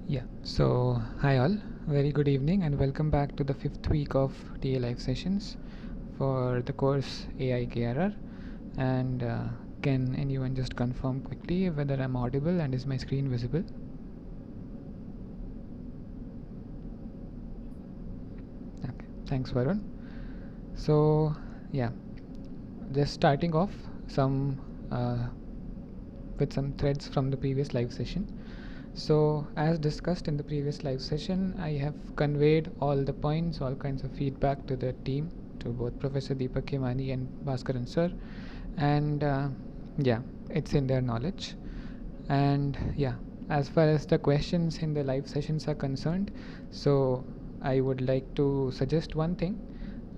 Yeah, so hi all, very good evening and welcome back to the fifth week of TA Live sessions for the course AI KRR. And can anyone just confirm quickly whether I'm audible and is my screen visible? Okay, thanks Varun. So yeah, just starting off some uh, with some threads from the previous live session. So, as discussed in the previous live session, I have conveyed all the points, all kinds of feedback to the team, to both Professor Deepak Khemani and Bhaskaran sir, and yeah, it's in their knowledge. And yeah, as far as the questions in the live sessions are concerned, so I would like to suggest one thing.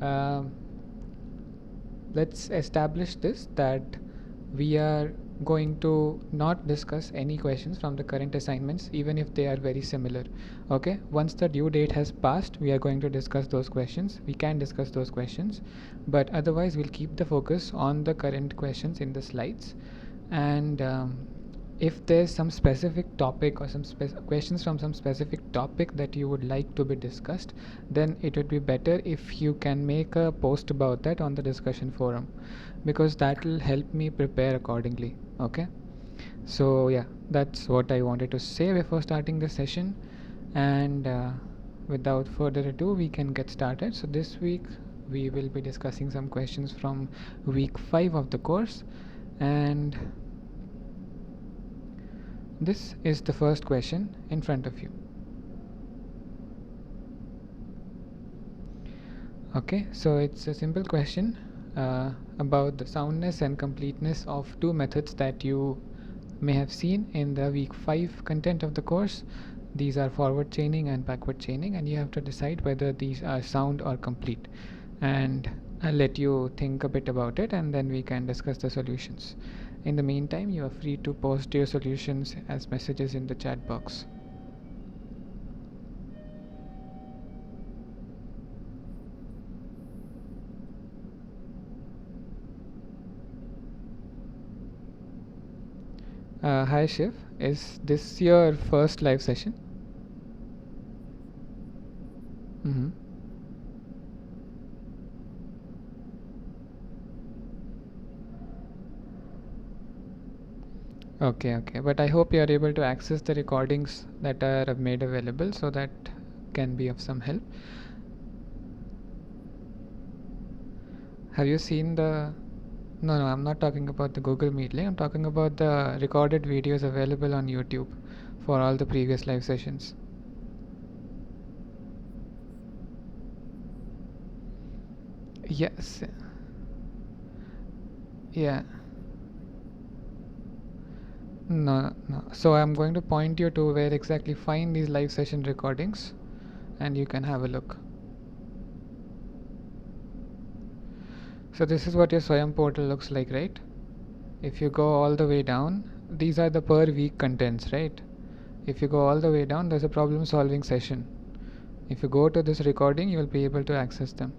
Um let's establish this that we are going to not discuss any questions from the current assignments even if they are very similar. Okay, once the due date has passed we are going to discuss those questions, we can discuss those questions, but otherwise we'll keep the focus on the current questions in the slides. And if there's some specific topic or some questions from some specific topic that you would like to be discussed, then it would be better if you can make a post about that on the discussion forum, because that will help me prepare accordingly. Okay, so yeah, that's what I wanted to say before starting the session. And without further ado we can get started. So this week we will be discussing some questions from week 5 of the course, and this is the first question in front of you. Okay, so it's a simple question about the soundness and completeness of two methods that you may have seen in the week 5 content of the course. These are forward chaining and backward chaining, and you have to decide whether these are sound or complete. And I'll let you think a bit about it and then we can discuss the solutions. In the meantime, you are free to post your solutions as messages in the chat box. Hi Shiv, is this your first live session? Mm-hmm. Okay, but I hope you are able to access the recordings that are made available, so that can be of some help. Have you seen the... No, I'm not talking about the Google Meet link. I'm talking about the recorded videos available on YouTube for all the previous live sessions. Yes. Yeah. No. So I'm going to point you to where exactly find these live session recordings, and you can have a look. So this is what your Swayam portal looks like, right? If you go all the way down, these are the per week contents, right? If you go all the way down, there's a problem solving session. If you go to this recording, you will be able to access them.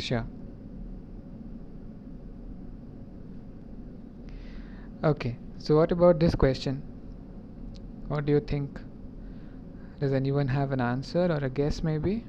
Sure. Okay, so what about this question? What do you think? Does anyone have an answer or a guess maybe?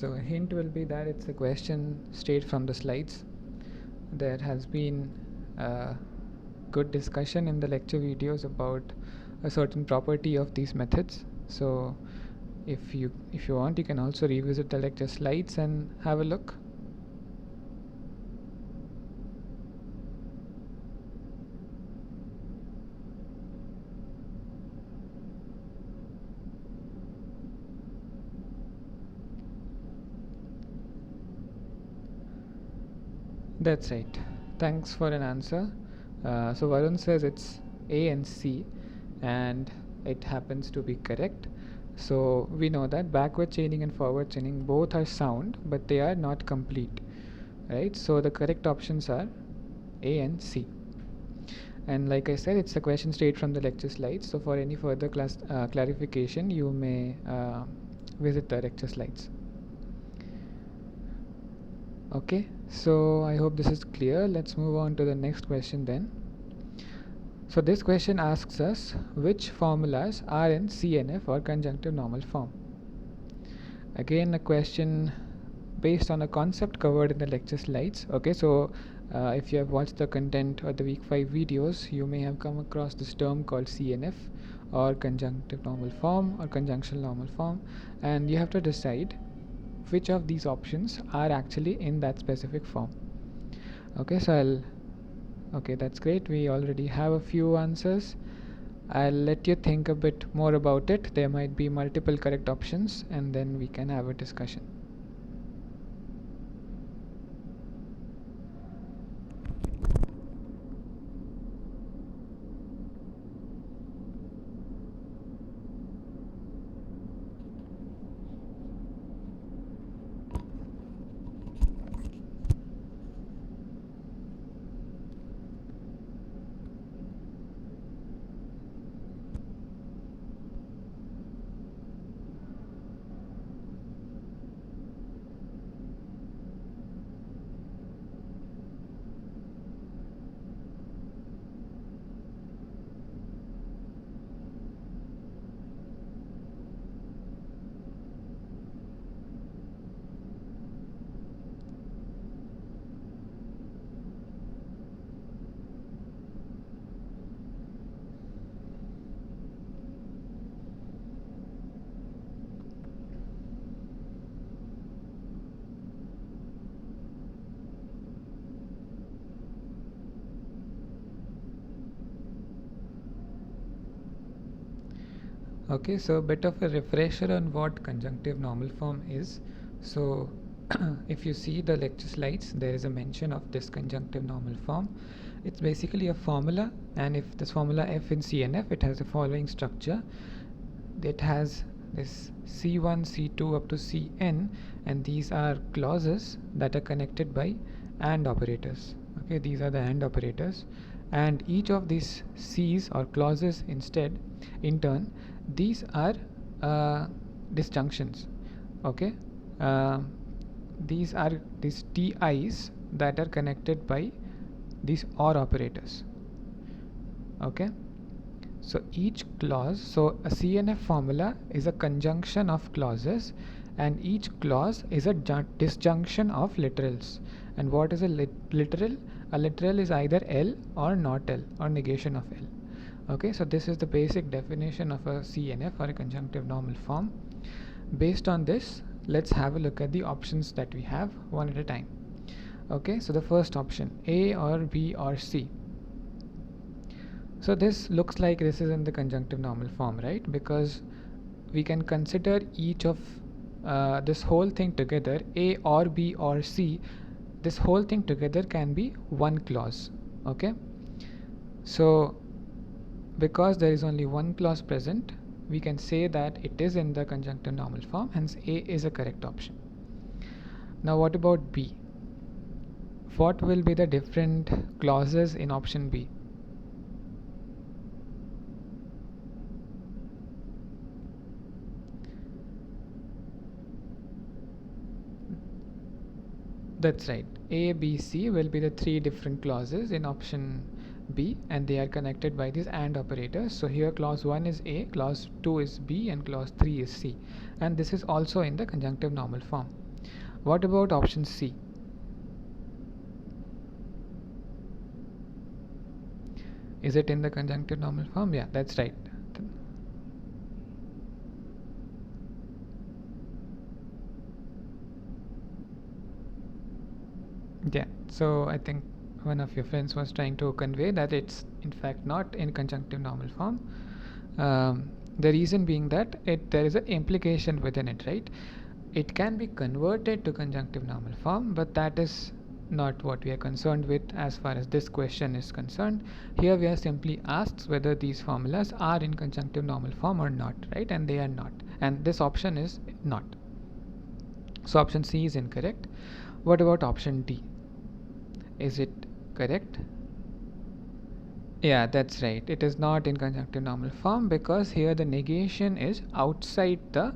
So a hint will be that it's a question straight from the slides. There has been good discussion in the lecture videos about a certain property of these methods. So if you want, you can also revisit the lecture slides and have a look. That's right. Thanks for an answer. So Varun says it's A and C, and it happens to be correct. So we know that backward chaining and forward chaining both are sound, but they are not complete, right? So the correct options are A and C. And like I said, it's a question straight from the lecture slides. So for any further clarification, you may visit the lecture slides. Okay, so I hope this is clear. Let's move on to the next question then. So this question asks us which formulas are in CNF or conjunctive normal form. Again, a question based on a concept covered in the lecture slides. Okay, so if you have watched the content or the week 5 videos, you may have come across this term called CNF, or conjunctive normal form or conjunctional normal form, and you have to decide which of these options are actually in that specific form. Okay, so okay, that's great. We already have a few answers. I'll let you think a bit more about it. There might be multiple correct options, and then we can have a discussion. Okay, so a bit of a refresher on what conjunctive normal form is. So if you see the lecture slides, there is a mention of this conjunctive normal form. It's basically a formula, and if this formula F in CNF, it has the following structure. It has this C1, C2 up to Cn, and these are clauses that are connected by AND operators. Okay, these are the AND operators, and each of these C's or clauses in turn, these are disjunctions. Okay, these are these TIs that are connected by these OR operators. Okay, so each clause, so a CNF formula is a conjunction of clauses, and each clause is a disjunction of literals. And what is a literal? A literal is either L or not L, or negation of L. Okay, so this is the basic definition of a CNF, or a conjunctive normal form. Based on this, let's have a look at the options that we have one at a time. Okay, so the first option, A or B or C. So this looks like this is in the conjunctive normal form, right? Because we can consider each of this whole thing together, A or B or C. This whole thing together can be one clause. Okay, so because there is only one clause present, we can say that it is in the conjunctive normal form, hence A is a correct option. Now what about B? What will be the different clauses in option B? That's right. A, B, C will be the three different clauses in option B, and they are connected by these AND operators. So here clause 1 is A, clause 2 is B, and clause 3 is C. And this is also in the conjunctive normal form. What about option C? Is it in the conjunctive normal form? Yeah, that's right. Yeah, so I think one of your friends was trying to convey that it's in fact not in conjunctive normal form. The reason being that there is an implication within it, right? It can be converted to conjunctive normal form, but that is not what we are concerned with as far as this question is concerned. Here we are simply asked whether these formulas are in conjunctive normal form or not, right? And they are not, and this option is not. So option C is incorrect. What about option D? Is it correct? Yeah, that's right. It is not in conjunctive normal form because here the negation is outside the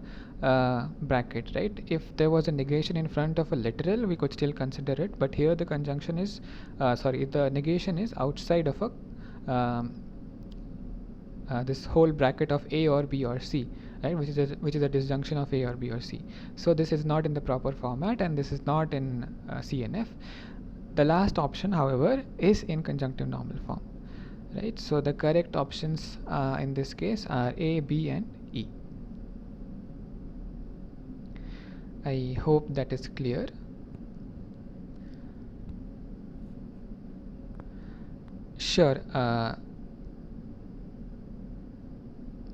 bracket, right? If there was a negation in front of a literal, we could still consider it, but here the conjunction is, the negation is outside of a this whole bracket of A or B or C, right? Which is a disjunction of A or B or C. So this is not in the proper format, and this is not in CNF. The last option, however, is in conjunctive normal form. Right, so the correct options in this case are A, B, and E. I hope that is clear. Sure.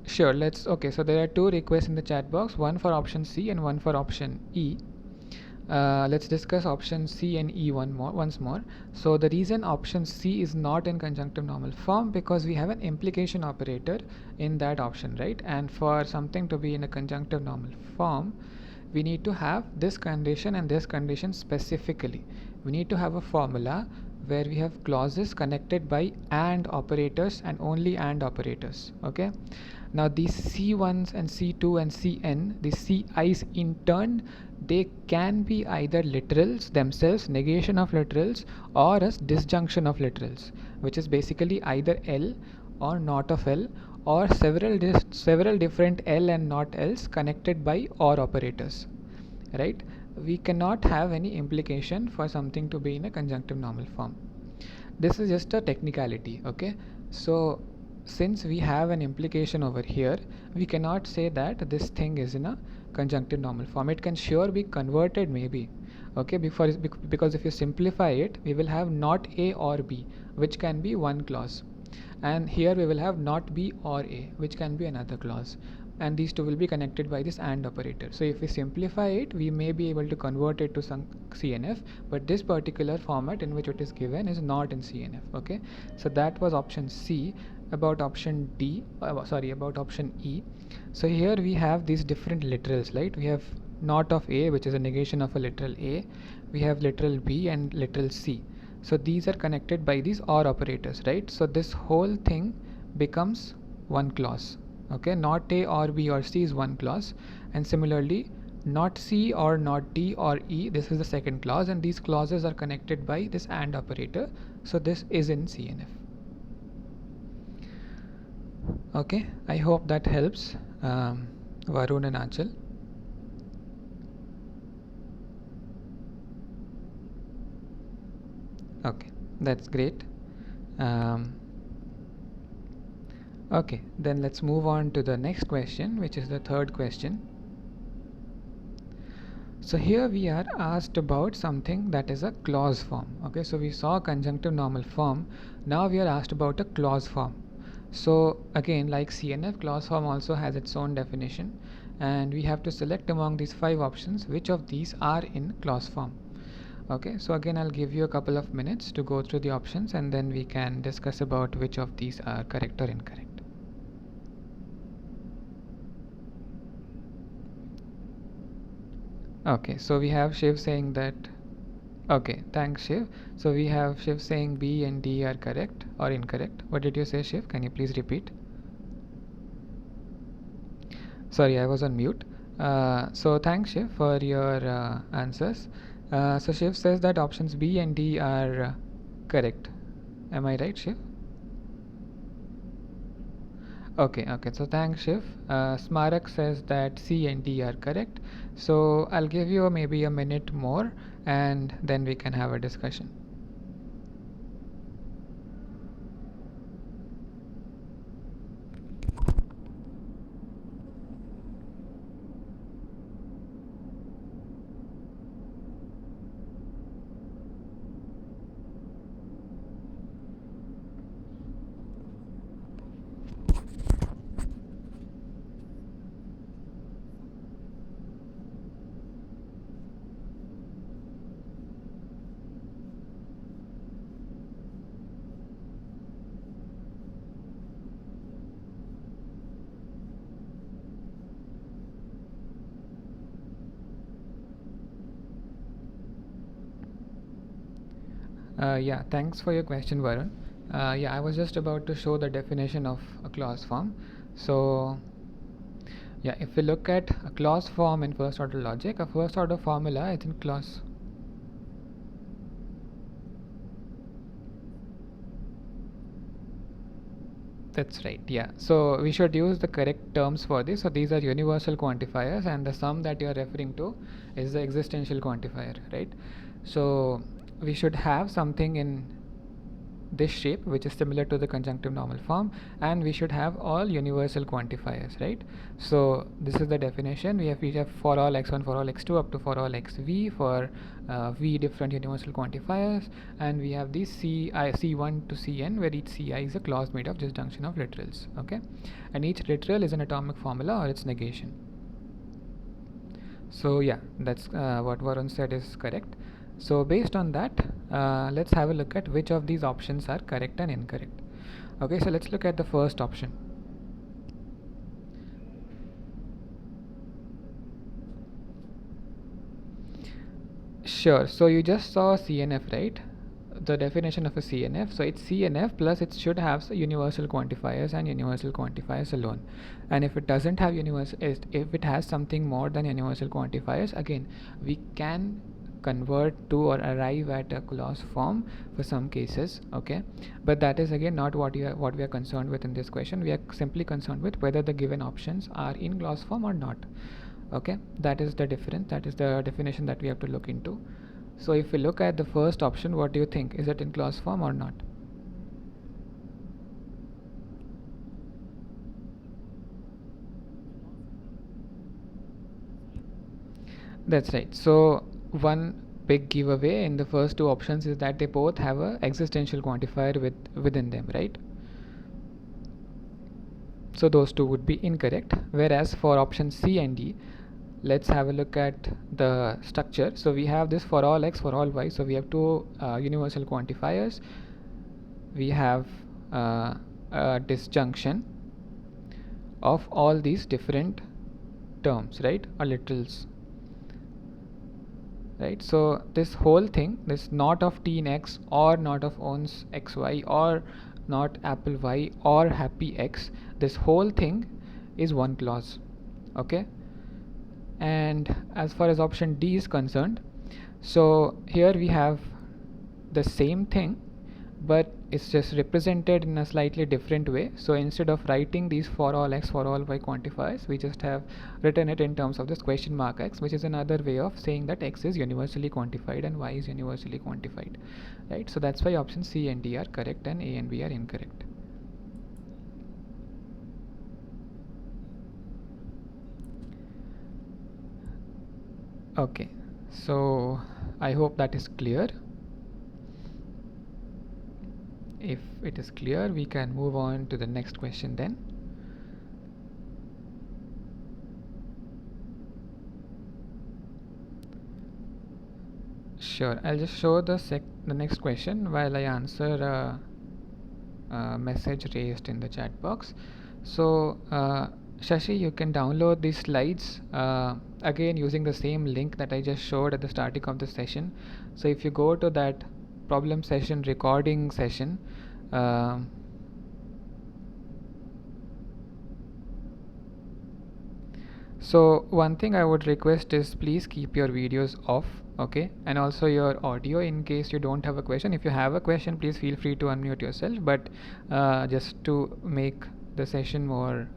Sure. Okay. So there are two requests in the chat box, one for option C and one for option E. Let's discuss option C and E once more. So the reason option C is not in conjunctive normal form because we have an implication operator in that option, right? And for something to be in a conjunctive normal form, we need to have this condition and this condition specifically. We need to have a formula where we have clauses connected by AND operators and only AND operators. Okay. Now these C1s and C2 and Cn, these Ci's in turn, they can be either literals themselves, negation of literals, or a disjunction of literals, which is basically either L or not of L, or several different L and not L's connected by OR operators, right? We cannot have any implication for something to be in a conjunctive normal form. This is just a technicality, okay? So since we have an implication over here, we cannot say that this thing is in a conjunctive normal form. It can sure be converted maybe, okay? Because if you simplify it, we will have not A or B, which can be one clause, and here we will have not B or A, which can be another clause, and these two will be connected by this AND operator. So if we simplify it, we may be able to convert it to some CNF, but this particular format in which it is given is not in CNF. Okay, so that was option C. About option about option E. So here we have these different literals, right? We have not of A, which is a negation of a literal A. We have literal B and literal C. So these are connected by these OR operators, right? So this whole thing becomes one clause. Okay, not A or B or C is one clause, and similarly not C or not D or E, this is the second clause, and these clauses are connected by this AND operator. So this is in CNF. Okay, I hope that helps, Varun and Achal. Okay, that's great. Okay, then let's move on to the next question, which is the third question. So here we are asked about something that is a clause form. Okay, so we saw conjunctive normal form. Now we are asked about a clause form. So again, like CNF, clause form also has its own definition, and we have to select among these 5 options which of these are in clause form. Okay, so again I'll give you a couple of minutes to go through the options, and then we can discuss about which of these are correct or incorrect. Okay, so we have Shiv saying that. Okay, thanks Shiv. So we have Shiv saying B and D are correct or incorrect. What did you say, Shiv? Can you please repeat? Sorry, I was on mute. So thanks Shiv for your answers. So Shiv says that options B and D are correct. Am I right, Shiv? Okay, so thanks Shiv. Smarak says that C and D are correct. So I'll give you maybe a minute more, and then we can have a discussion. Yeah, thanks for your question, Varun. Yeah, I was just about to show the definition of a clause form. So, yeah, if we look at a clause form in first order logic, a first order formula is in clause. That's right, yeah. So we should use the correct terms for this. So these are universal quantifiers, and the sum that you are referring to is the existential quantifier, right? So we should have something in this shape which is similar to the conjunctive normal form, and we should have all universal quantifiers, right? So this is the definition. We have for all x1, for all x2, up to for all xv, for v different universal quantifiers, and we have these c1 to cn, where each ci is a clause made of disjunction of literals, okay? And each literal is an atomic formula or its negation. So yeah, that's what Varun said is correct. So based on that, let's have a look at which of these options are correct and incorrect. Okay, so let's look at the first option. Sure, so you just saw CNF, right? The definition of a CNF. So it's CNF plus it should have universal quantifiers and universal quantifiers alone. And if it doesn't have if it has something more than universal quantifiers, again, we can convert to or arrive at a clause form for some cases, okay? But that is again not what we are concerned with in this question. We are simply concerned with whether the given options are in clause form or not. Okay, that is the difference, that is the definition that we have to look into. So if we look at the first option, what do you think? Is it in clause form or not? That's right. So one big giveaway in the first two options is that they both have a existential quantifier within them, right? So those two would be incorrect. Whereas for option C and D, let's have a look at the structure. So we have this for all x, for all y. So we have two universal quantifiers. We have a disjunction of all these different terms, right, or literals, right? So this whole thing, this not of teen x or not of ons xy or not apple y or happy x, this whole thing is one clause, okay? And as far as option D is concerned, so here we have the same thing, but it's just represented in a slightly different way. So instead of writing these for all x, for all y quantifiers, we just have written it in terms of this question mark x, which is another way of saying that x is universally quantified and y is universally quantified, right? So that's why option C and D are correct and A and B are incorrect. Okay, so I hope that is clear. If it is clear, we can move on to the next question then. Sure, I'll just show the next question while I answer a message raised in the chat box. So Shashi, you can download these slides again using the same link that I just showed at the starting of the session. So if you go to that problem session recording session, so one thing I would request is please keep your videos off, okay, and also your audio in case you don't have a question. If you have a question, please feel free to unmute yourself, but just to make the session more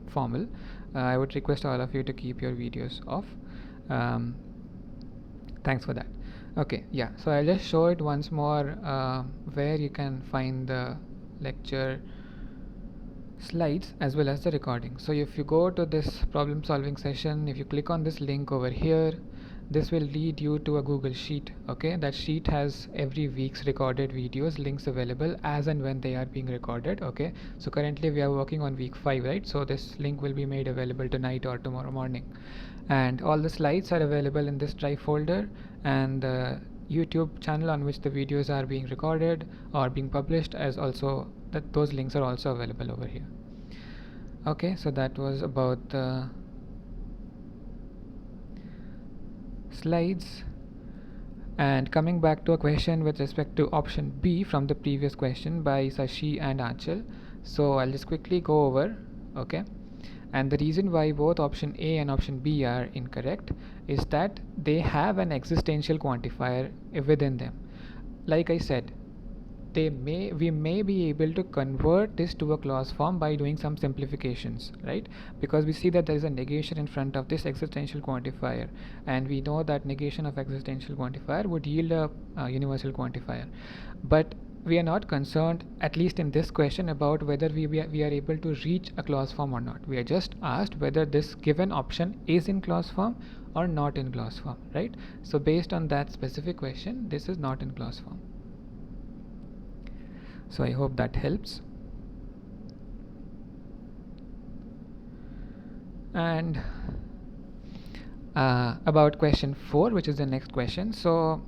formal, I would request all of you to keep your videos off. Thanks for that. Okay, yeah, so I'll just show it once more where you can find the lecture slides as well as the recording. So if you go to this problem solving session, if you click on this link over here, this will lead you to a Google Sheet, okay? That sheet has every week's recorded videos links available as and when they are being recorded, okay? So currently we are working on week 5, right? So this link will be made available tonight or tomorrow morning, and all the slides are available in this drive folder, and the YouTube channel on which the videos are being recorded or being published as also that those links are also available over here. Okay, so that was about the slides. And coming back to a question with respect to option B from the previous question by Sashi and Achal. So I'll just quickly go over, okay? And the reason why both option A and option B are incorrect is that they have an existential quantifier within them. Like I said, we may be able to convert this to a clause form by doing some simplifications, right? Because we see that there is a negation in front of this existential quantifier, and we know that negation of existential quantifier would yield a universal quantifier. But we are not concerned, at least in this question, about whether we are able to reach a clause form or not. We are just asked whether this given option is in clause form or not in clause form, right? So based on that specific question, this is not in clause form. So I hope that helps. And about question 4, which is the next question. So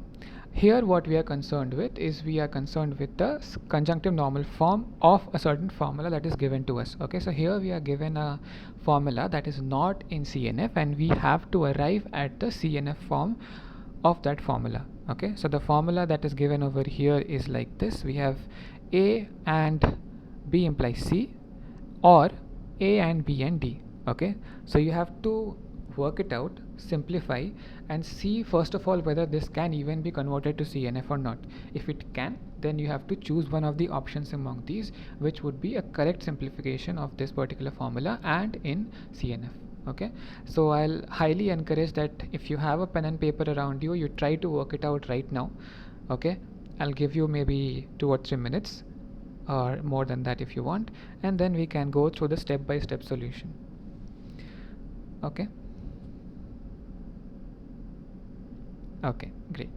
here what we are concerned with is we are concerned with the conjunctive normal form of a certain formula that is given to us. Okay, so here we are given a formula that is not in CNF, and we have to arrive at the CNF form of that formula. Okay, so the formula that is given over here is like this. We have A and B implies C, or A and B and D. Okay, so you have to work it out, simplify, and see first of all whether this can even be converted to CNF or not. If it can, then you have to choose one of the options among these, which would be a correct simplification of this particular formula and in CNF. Okay, so I'll highly encourage that if you have a pen and paper around you, you try to work it out right now. Okay, I'll give you maybe 2 or 3 minutes, or more than that if you want, and then we can go through the step-by-step solution. Okay. Okay, great.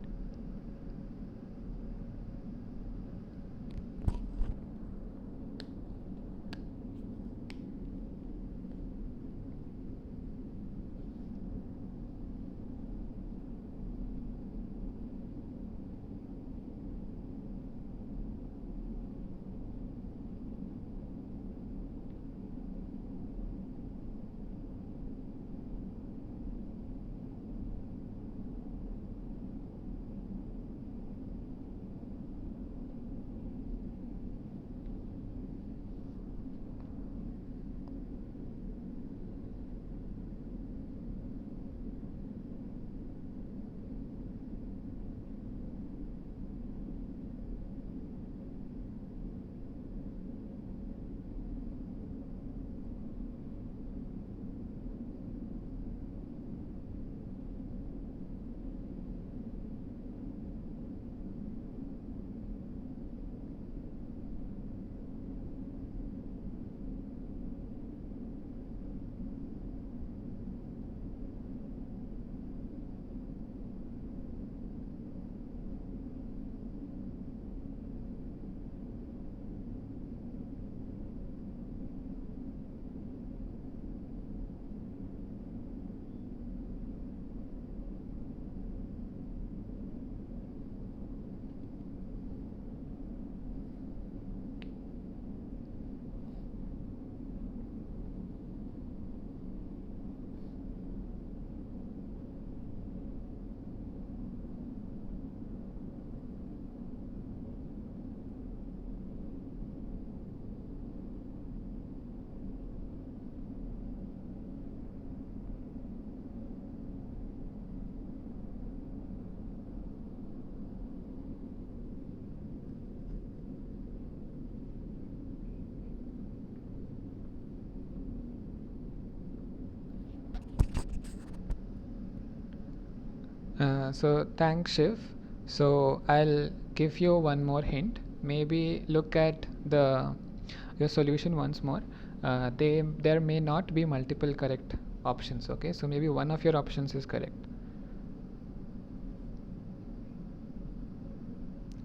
So thanks, Shiv. So I'll give you one more hint. Maybe look at your solution once more. There may not be multiple correct options. Okay, so maybe one of your options is correct.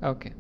Okay.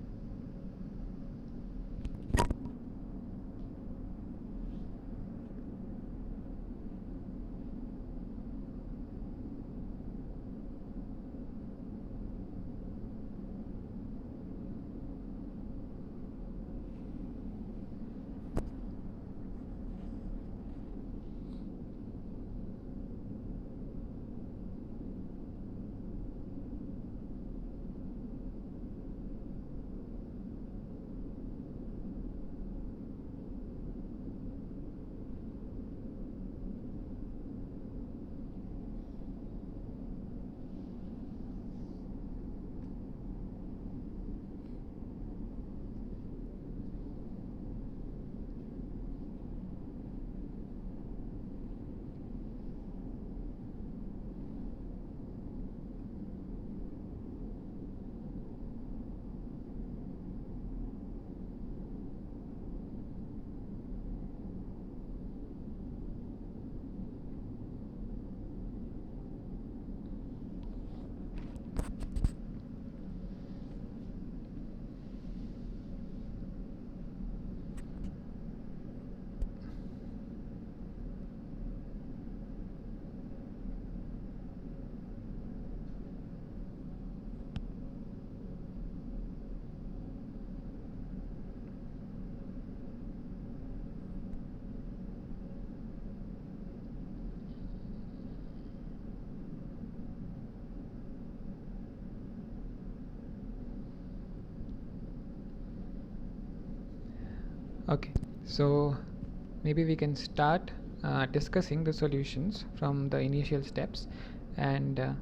Okay, so maybe we can start discussing the solutions from the initial steps. And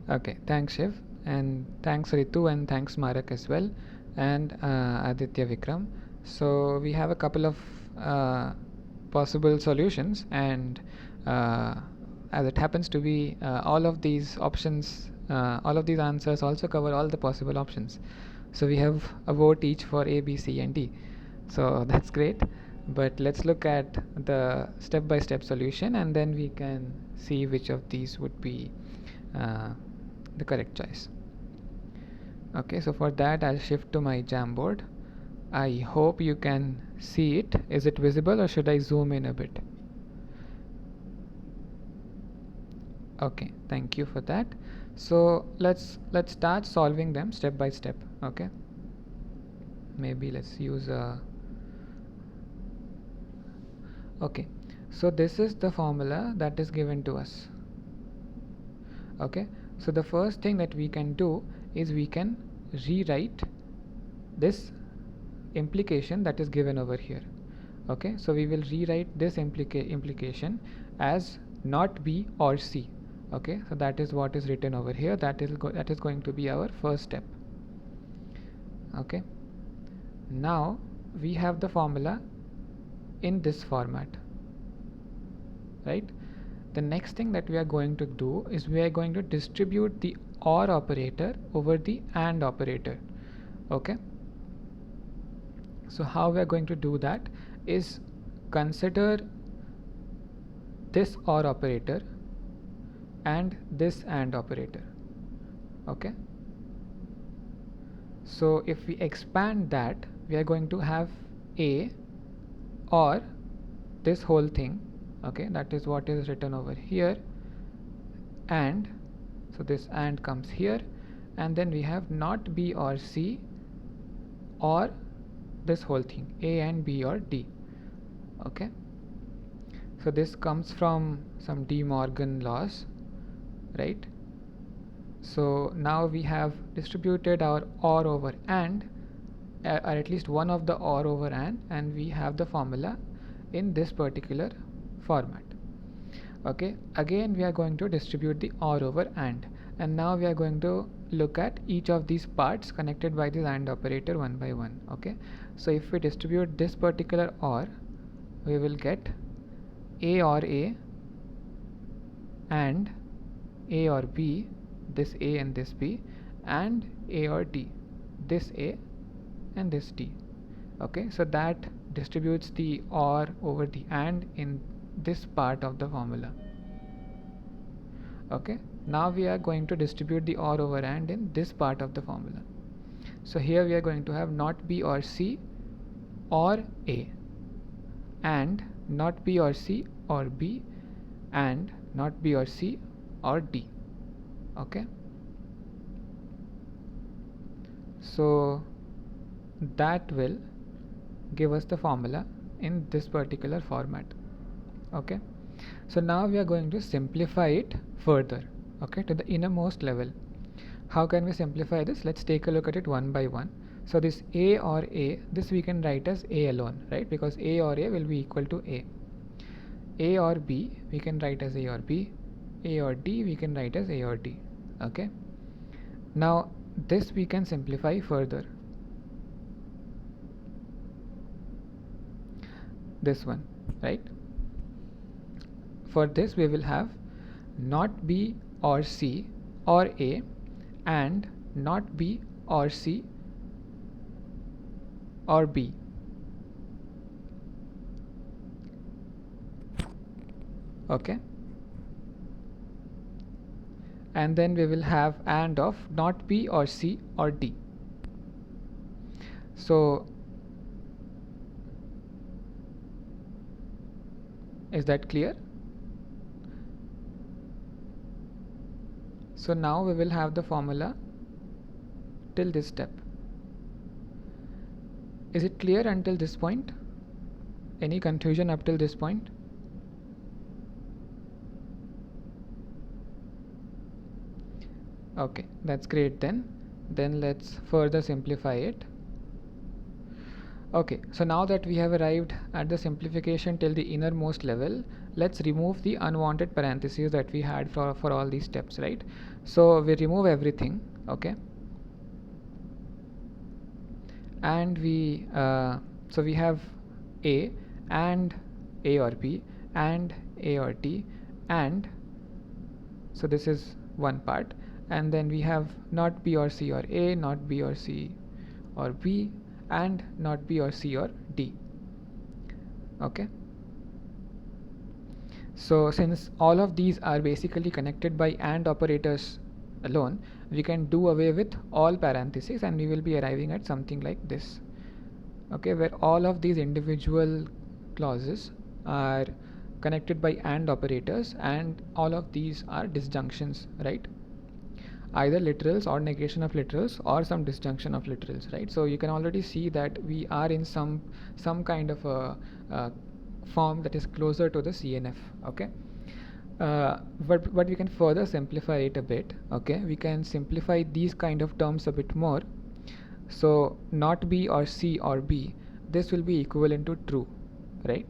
okay, thanks Shiv, and thanks Ritu, and thanks Marak as well, and Aditya Vikram. So we have a couple of possible solutions, and as it happens to be, all of these options, all of these answers also cover all the possible options. So we have a vote each for A, B, C, and D. So that's great. But let's look at the step-by-step solution, and then we can see which of these would be uh, the correct choice. Okay, so for that I'll shift to my Jamboard. I hope you can see it. Is it visible, or should I zoom in a bit? Okay, thank you for that. So let's start solving them step by step. Okay, maybe let's use a okay, so this is the formula that is given to us. Okay, so the first thing that we can do is we can rewrite this implication that is given over here. Okay, so we will rewrite this implication as not B or C. Okay, so that is what is written over here. That is going to be our first step. Okay, now we have the formula in this format, right? The next thing that we are going to do is we are going to distribute the OR operator over the AND operator. Okay, so how we are going to do that is consider this OR operator and this AND operator. Okay, so if we expand that, we are going to have A or this whole thing. Okay, that is what is written over here, and so this AND comes here, and then we have not B or C or this whole thing, A and B or D. Okay, so this comes from some De Morgan laws, right? So now we have distributed our OR over AND, or at least one of the OR over AND, and we have the formula in this particular format. Okay, again we are going to distribute the OR over AND, and now we are going to look at each of these parts connected by this AND operator one by one. Okay, so if we distribute this particular OR, we will get A or A and A or B, this A and this B, and A or D, this A and this D. Okay, so that distributes the OR over the AND in this part of the formula. Okay, now we are going to distribute the OR over AND in this part of the formula. So here we are going to have not B or C or A, and not B or C or B, and not B or C or D. Okay, so that will give us the formula in this particular format. Okay, so now we are going to simplify it further, okay, to the innermost level. How can we simplify this? Let's take a look at it one by one. So this A or A, this we can write as A alone, right? Because A or A will be equal to A. A or B we can write as A or B. A or D we can write as A or D. Okay, now this we can simplify further. This one, right? For this we will have not B or C or A, and not B or C or B. Okay, and then we will have AND of not B or C or D. So is that clear? So now we will have the formula till this step. Is it clear until this point? Any confusion up till this point? Okay, that's great then. Then let's further simplify it. Okay, so now that we have arrived at the simplification till the innermost level, let's remove the unwanted parentheses that we had for all these steps, right? So we remove everything, okay? And so we have A and A or B and A or D, and so this is one part, and then we have not B or C or A, not B or C or B, and not B or C or D. Okay, so since all of these are basically connected by AND operators alone, we can do away with all parentheses and we will be arriving at something like this. Okay, where all of these individual clauses are connected by AND operators and all of these are disjunctions, right? Either literals or negation of literals or some disjunction of literals, right? So you can already see that we are in some kind of a form that is closer to the CNF. Okay, but we can further simplify it a bit. Okay, we can simplify these kind of terms a bit more. So not B or C or B, this will be equivalent to true, right?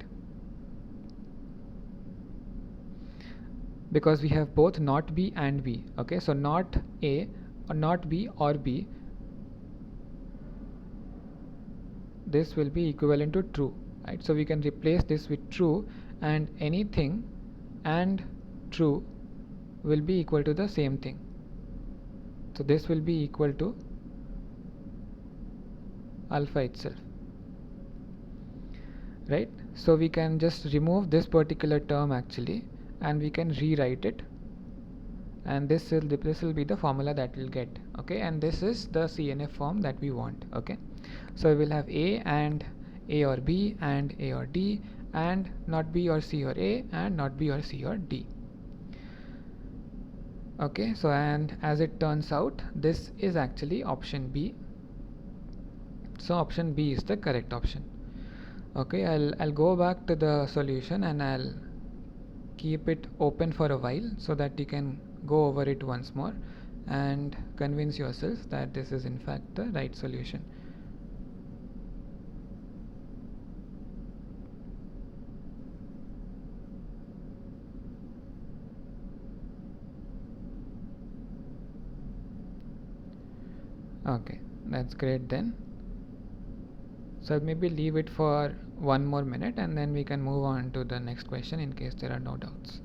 Because we have both not B and B. Okay, so not A or not B or B, this will be equivalent to true, right? So we can replace this with true, and anything and true will be equal to the same thing. So this will be equal to alpha itself, right? So we can just remove this particular term actually, and we can rewrite it, and this will be the formula that we'll get. Okay, and this is the CNF form that we want. Okay, so we will have A and A or B and A or D, and not B or C or A, and not B or C or D. Okay, so and as it turns out, this is actually option B. So option B is the correct option. Okay, I'll go back to the solution and I'll keep it open for a while so that you can go over it once more and convince yourself that this is in fact the right solution. Okay, that's great then. So maybe leave it for one more minute and then we can move on to the next question in case there are no doubts.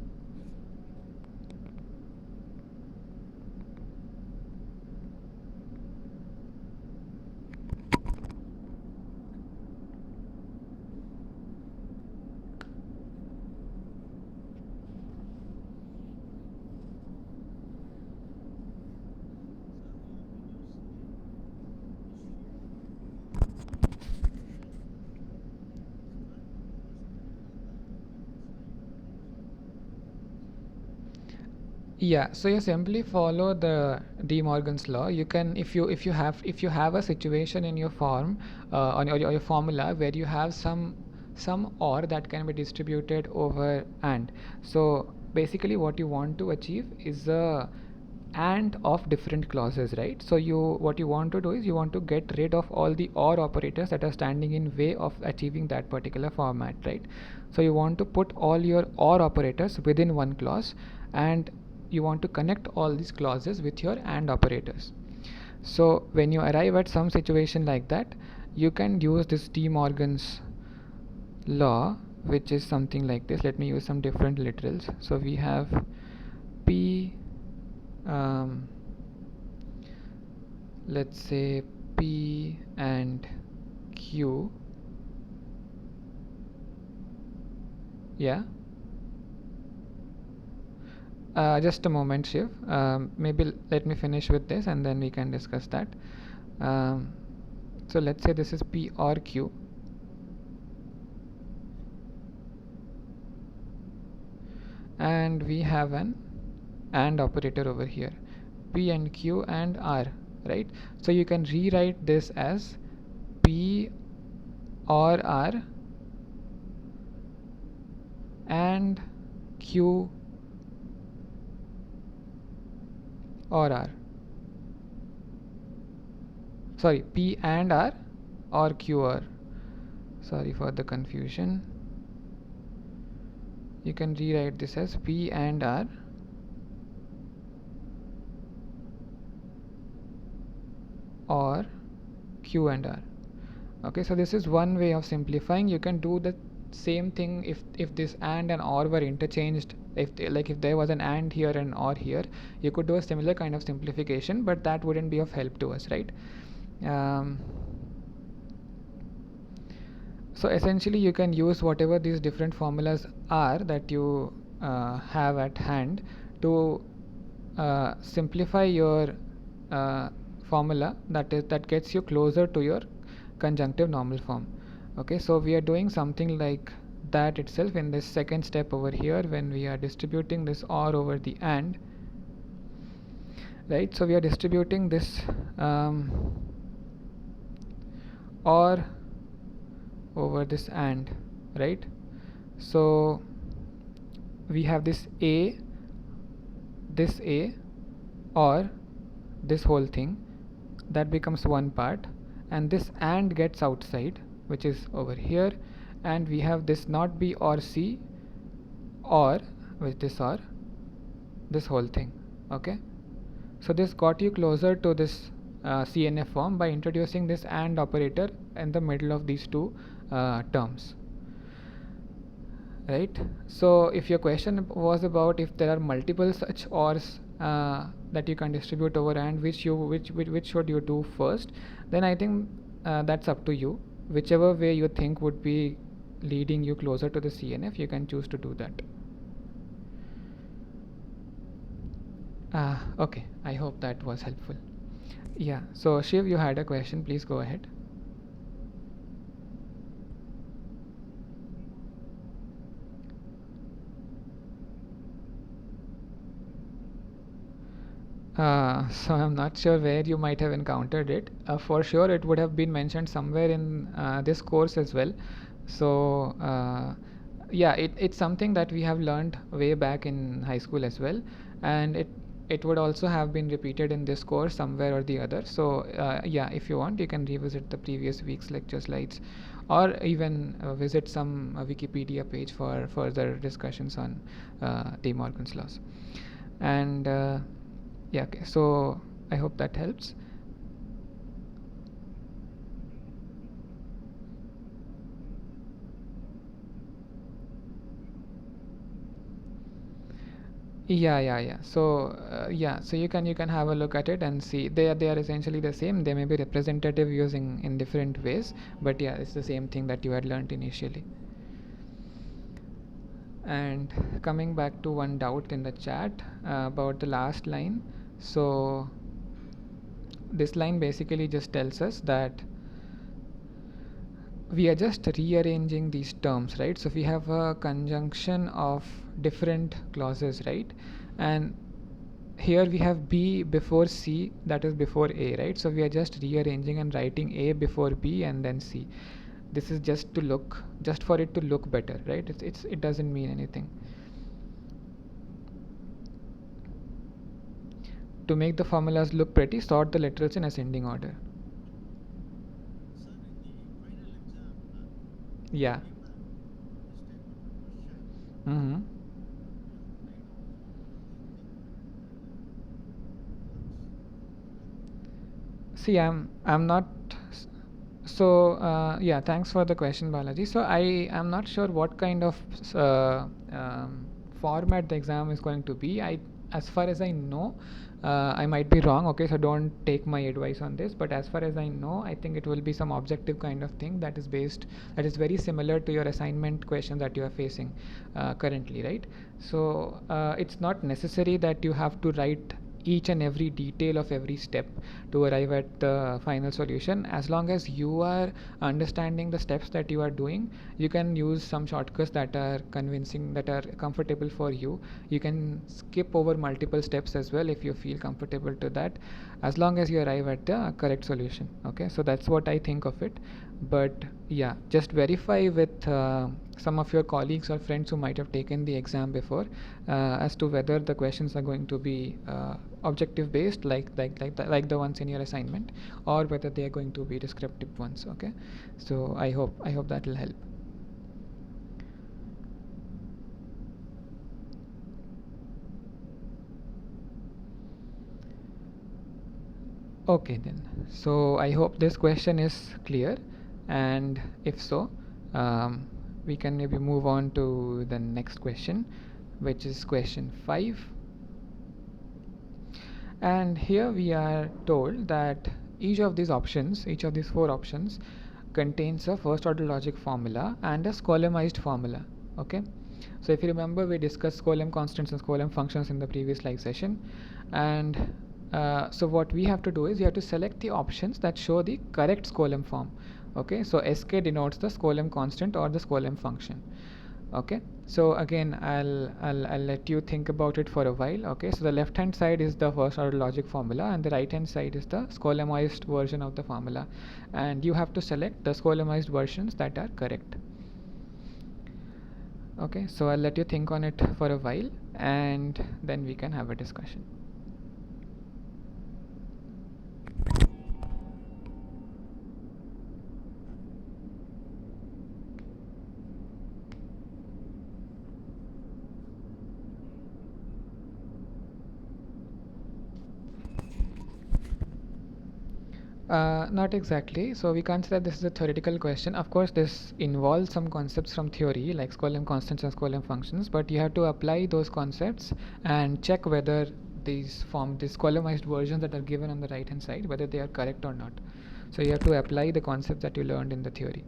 Yeah, so you simply follow the De Morgan's law. You can, if you have a situation in your form on your formula where you have some or that can be distributed over and. So basically, what you want to achieve is a and of different clauses, right? So what you want to do is you want to get rid of all the or operators that are standing in way of achieving that particular format, right? So you want to put all your or operators within one clause, and you want to connect all these clauses with your and operators. So when you arrive at some situation like that, you can use this De Morgan's law, which is something like this. Let me use some different literals. So we have P, let's say P and Q. Yeah, just a moment, Shiv. Maybe let me finish with this and then we can discuss that. So let's say this is P or Q, and we have an and operator over here, P and Q and R, right? So you can rewrite this as P or R and Q or R. Sorry, P and R or Q or. sorry for the confusion. You can rewrite this as P and R or Q and R. Okay, so this is one way of simplifying. You can do the same thing if this and or were interchanged. If there was an and here and or here, you could do a similar kind of simplification, but that wouldn't be of help to us, right? So essentially you can use whatever these different formulas are that you have at hand to simplify your formula that gets you closer to your conjunctive normal form. Okay, so we are doing something like that itself in this second step over here when we are distributing this or over the and, right? So we are distributing this or over this and, right? So we have this a or this whole thing that becomes one part, and this and gets outside, which is over here, and we have this not b or c or with this or this whole thing. Okay, so this got you closer to this CNF form by introducing this and operator in the middle of these two terms, right? So if your question was about if there are multiple such ors that you can distribute over and which should you do first, then I think that's up to you. Whichever way you think would be leading you closer to the CNF, you can choose to do that. Okay, I hope that was helpful. Yeah, so Shiv, you had a question, please go ahead. So I'm not sure where you might have encountered it. For sure, it would have been mentioned somewhere in this course as well. So yeah, it's something that we have learned way back in high school as well, and it would also have been repeated in this course somewhere or the other. So yeah, if you want, you can revisit the previous week's lecture slides, or even visit some Wikipedia page for further discussions on De Morgan's laws. And yeah, okay, so I hope that helps. Yeah. So yeah, so you can have a look at it and see they are essentially the same. They may be representative using in different ways, but yeah, it's the same thing that you had learned initially. And coming back to one doubt in the chat about the last line, so this line basically just tells us that we are just rearranging these terms, right? So we have a conjunction of different clauses, right? And here we have B before C, that is before A, right? So we are just rearranging and writing A before B and then C. This is just for it to look better, right? It doesn't mean anything. To make the formulas look pretty, sort the literals in ascending order. Yeah. Mm-hmm. See, I'm not. So yeah, thanks for the question, Balaji. So I am not sure what kind of format the exam is going to be. As far as I know, I might be wrong. Okay, so don't take my advice on this. But as far as I know, I think it will be some objective kind of thing that is very similar to your assignment question that you are facing currently, right? So it's not necessary that you have to write each and every detail of every step to arrive at the final solution. As long as you are understanding the steps that you are doing, you can use some shortcuts that are convincing, that are comfortable for you. You can skip over multiple steps as well if you feel comfortable to that, as long as you arrive at the correct solution. Okay, so that's what I think of it. But yeah, just verify with some of your colleagues or friends who might have taken the exam before, as to whether the questions are going to be objective based, like the ones in your assignment, or whether they are going to be descriptive ones. Okay, so I hope that will help. Okay then, so I hope this question is clear, and if so, we can maybe move on to the next question, which is question 5. And here we are told that each of these four options contains a first order logic formula and a Skolemized formula. Okay, so if you remember, we discussed Skolem constants and Skolem functions in the previous live session, and so what we have to do is we have to select the options that show the correct Skolem form. Okay, so Sk denotes the Skolem constant or the Skolem function. Okay, so again, I'll let you think about it for a while. Okay, so the left hand side is the first order logic formula, and the right hand side is the Skolemized version of the formula, and you have to select the Skolemized versions that are correct. Okay, so I'll let you think on it for a while, and then we can have a discussion. Not exactly. So we consider this is a theoretical question. Of course, this involves some concepts from theory like Skolem constants and Skolem functions, but you have to apply those concepts and check whether these Skolemized versions that are given on the right hand side, whether they are correct or not. So you have to apply the concepts that you learned in the theory.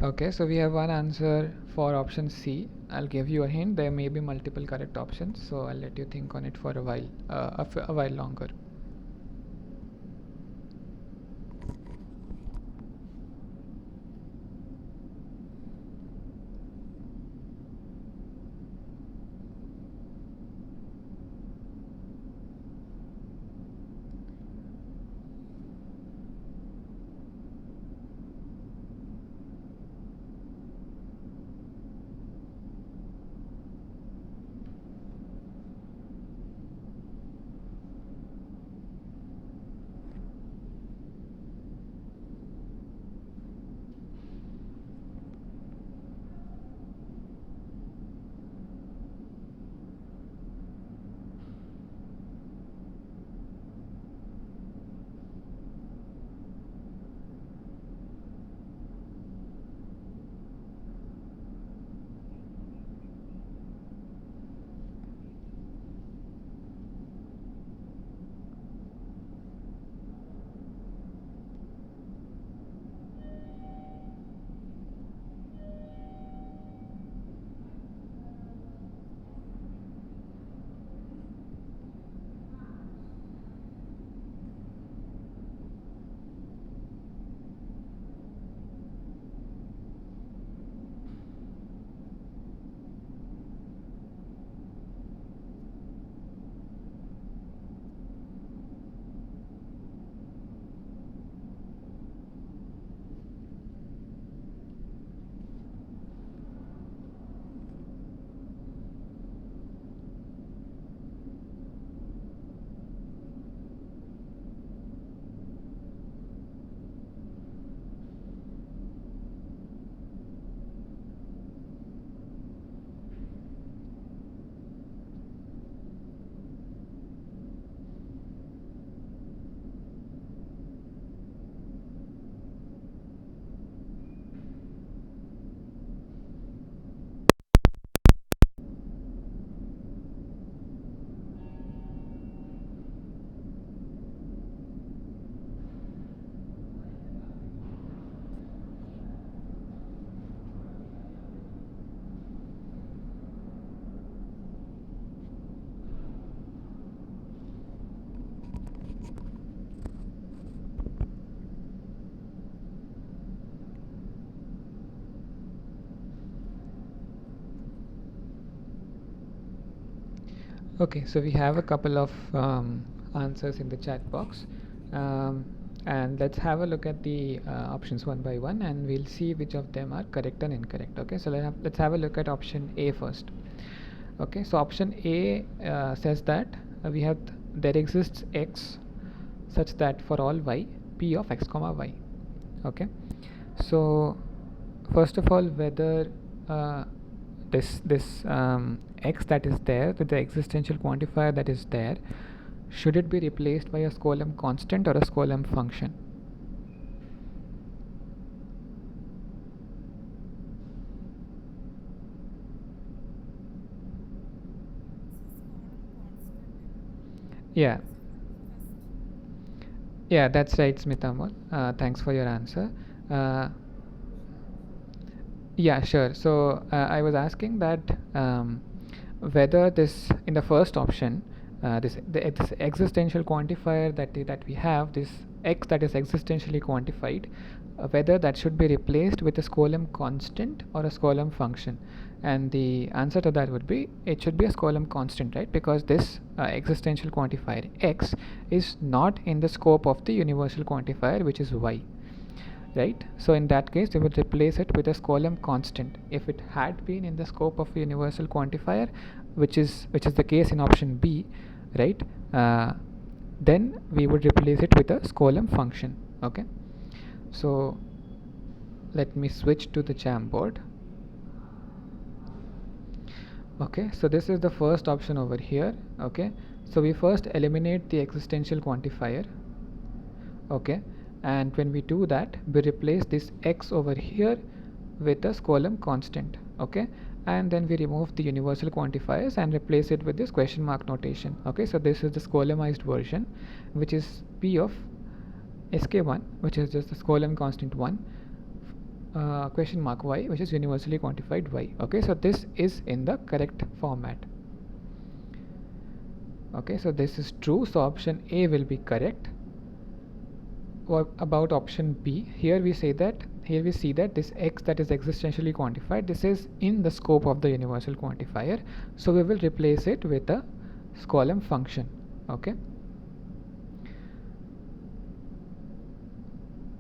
Okay, so we have one answer for option C. I'll give you a hint. There may be multiple correct options, so I'll let you think on it for a while, a while longer. Okay, so we have a couple of answers in the chat box, and let's have a look at the options one by one, and we'll see which of them are correct and incorrect. Okay, so let's have a look at option A first. Okay, so option A says that we have there exists x such that for all y, p of x comma y. Okay, so first of all, whether this x that is there with the existential quantifier that is there, should it be replaced by a Skolem constant or a Skolem function? Yeah, yeah, that's right, Smitamal. Thanks for your answer. Uh, Yeah, sure. So I was asking that whether this in the first option, this existential quantifier that we have, this x that is existentially quantified, whether that should be replaced with a Skolem constant or a Skolem function. And the answer to that would be it should be a Skolem constant, right? Because this existential quantifier x is not in the scope of the universal quantifier, which is y, right? So in that case we will replace it with a Skolem constant. If it had been in the scope of a universal quantifier, which is the case in option B, right, then we would replace it with a Skolem function. Okay, so let me switch to the Jamboard. Okay, so this is the first option over here. Okay, so we first eliminate the existential quantifier. Okay, and when we do that, we replace this x over here with a Skolem constant. Okay, and then we remove the universal quantifiers and replace it with this question mark notation. Okay, so this is the Skolemized version, which is p of sk1, which is just the Skolem constant 1, question mark y, which is universally quantified y. Okay, so this is in the correct format. Okay, so this is true, so option A will be correct. About option B, here we see that this x that is existentially quantified, this is in the scope of the universal quantifier, so we will replace it with a Skolem function. Okay,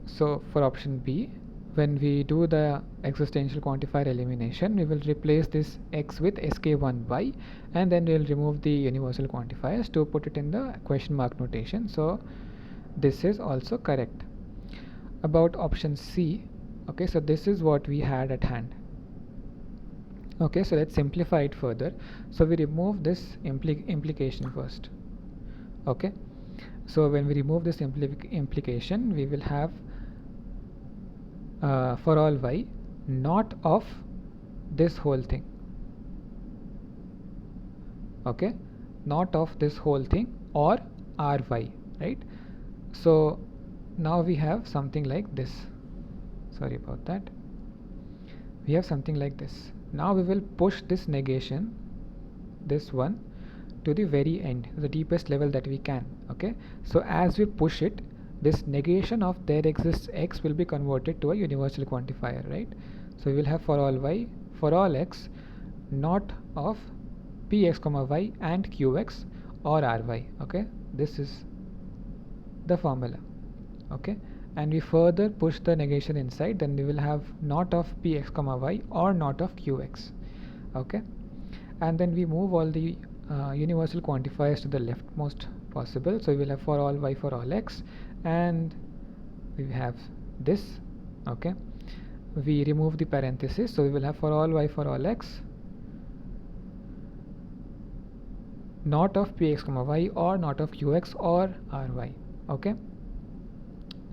so for option B, when we do the existential quantifier elimination, we will replace this x with sk1y, and then we will remove the universal quantifiers to put it in the question mark notation. So this is also correct. About option C, okay, so this is what we had at hand. Okay, so let's simplify it further. So we remove this implication first. Okay, so when we remove this implication, we will have for all y, not of this whole thing. Okay, not of this whole thing or ry, right? So now we have something like this. Sorry about that. We have something like this. Now we will push this negation, this one, to the very end, the deepest level that we can. Okay, so as we push it, this negation of there exists x will be converted to a universal quantifier, right? So we will have for all y, for all x, not of px comma y and qx or ry. Okay, this is the formula. Okay, and we further push the negation inside, then we will have not of px comma y or not of qx. Okay, and then we move all the universal quantifiers to the leftmost possible. So we will have for all y for all x, and we have this. Okay, we remove the parenthesis, so we will have for all y for all x, not of px comma y or not of qx or ry. Okay,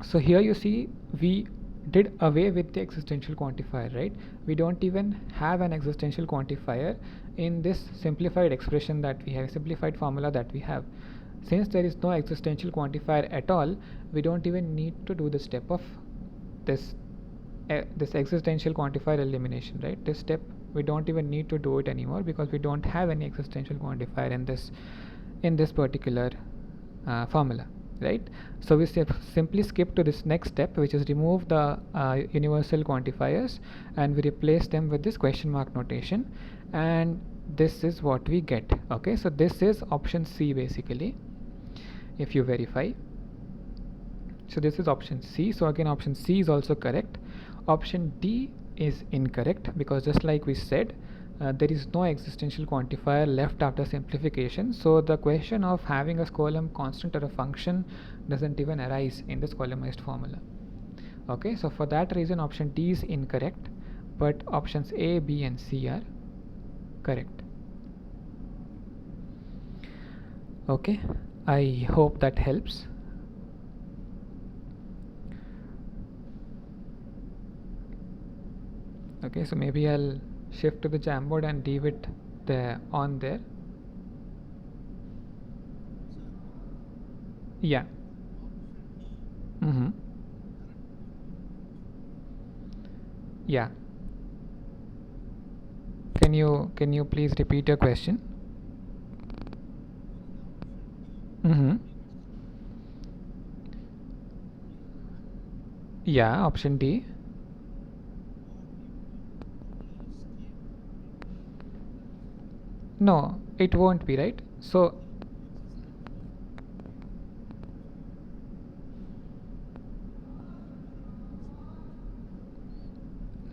so here you see we did away with the existential quantifier, right? We don't even have an existential quantifier in this simplified expression that we have, simplified formula that we have. Since there is no existential quantifier at all, we don't even need to do the step of this this existential quantifier elimination, right? This step we don't even need to do it anymore, because we don't have any existential quantifier in this particular formula, right? So we simply skip to this next step, which is remove the universal quantifiers, and we replace them with this question mark notation, and this is what we get. Okay, so this is option C basically, if you verify. So this is option C. So again, option C is also correct. Option D is incorrect, because just like we said, there is no existential quantifier left after simplification. So the question of having a Skolem constant or a function doesn't even arise in the Skolemized formula. Okay, so for that reason option D is incorrect, but options A, B and C are correct. Okay, I hope that helps. Okay, so maybe I'll shift to the Jamboard and leave it there on there. Yeah. Mm-hmm. Yeah. Can you please repeat your question? Mm-hmm. Yeah, option D. No, it won't be, right? So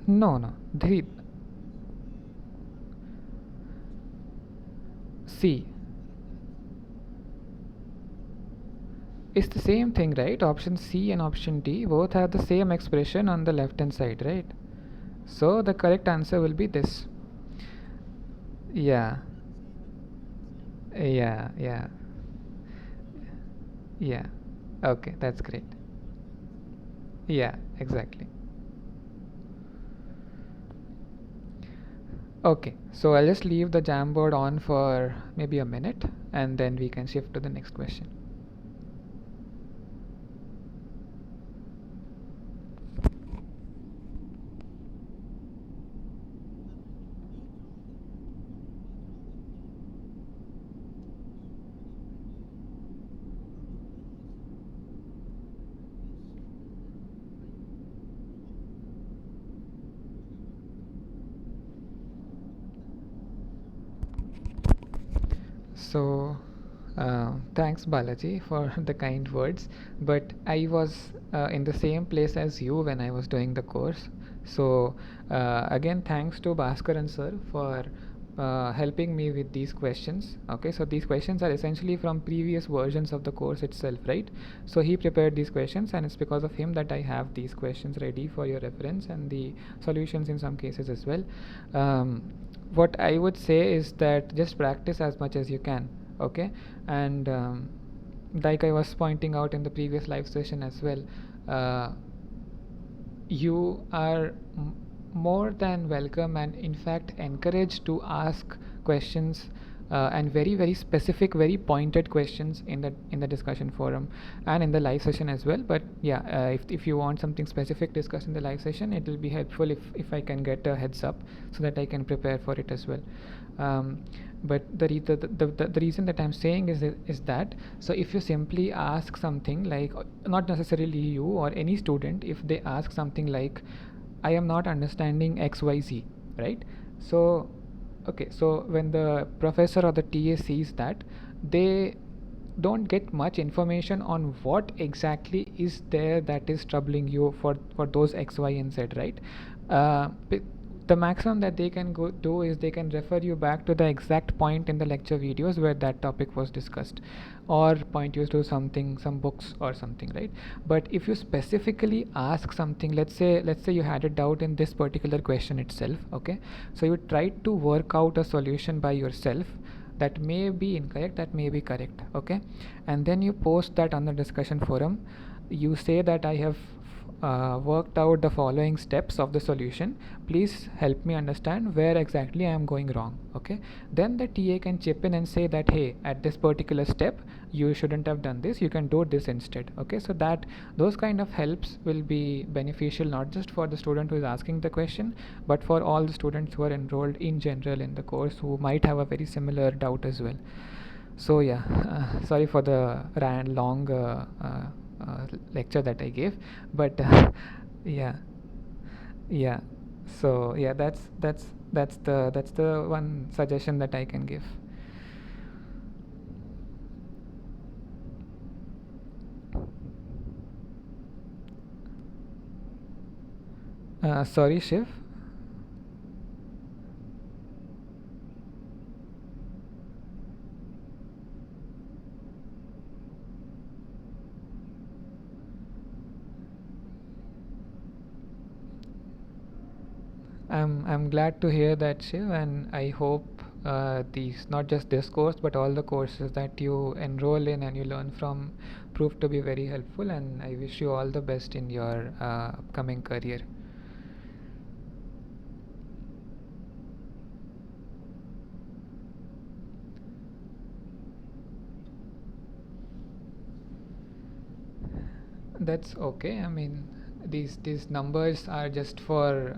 no. The C. It's the same thing, right? Option C and option D both have the same expression on the left hand side, right? So the correct answer will be this. Yeah. Yeah. Yeah. Okay, that's great. Yeah, exactly. Okay, so I'll just leave the Jamboard on for maybe a minute and then we can shift to the next question. So, thanks Balaji for the kind words, but I was in the same place as you when I was doing the course. So, again, thanks to Bhaskaran sir for helping me with these questions. Okay, so these questions are essentially from previous versions of the course itself, right? So he prepared these questions, and it's because of him that I have these questions ready for your reference and the solutions in some cases as well. What I would say is that just practice as much as you can. Okay, and like I was pointing out in the previous live session as well, uh, you are more than welcome and in fact encouraged to ask questions, and very specific, very pointed questions in the discussion forum and in the live session as well. But yeah, if you want something specific discussed in the live session, it will be helpful if I can get a heads up so that I can prepare for it as well. But the reason that I'm saying is that, so if you simply ask something like, not necessarily you or any student, if they ask something like, I am not understanding XYZ, right? So okay, so when the professor or the TA sees that, they don't get much information on what exactly is there that is troubling you for those X, Y and Z, right? The maximum that they can go do is they can refer you back to the exact point in the lecture videos where that topic was discussed, or point you to something, some books or something, right? But if you specifically ask something, let's say you had a doubt in this particular question itself, okay, so you tried to work out a solution by yourself, that may be incorrect, that may be correct, okay, and then you post that on the discussion forum. You say that I have worked out the following steps of the solution, please help me understand where exactly I am going wrong. Okay, then the TA can chip in and say that, hey, at this particular step you shouldn't have done this, you can do this instead. Okay, so that those kind of helps will be beneficial not just for the student who is asking the question, but for all the students who are enrolled in general in the course, who might have a very similar doubt as well. So yeah, sorry for the long lecture that I gave, but yeah, yeah. So yeah, that's the one suggestion that I can give. Sorry, Shiv. I'm glad to hear that, Shiv, and I hope these, not just this course but all the courses that you enroll in and you learn from, prove to be very helpful. And I wish you all the best in your upcoming career. That's okay. I mean, these numbers are just for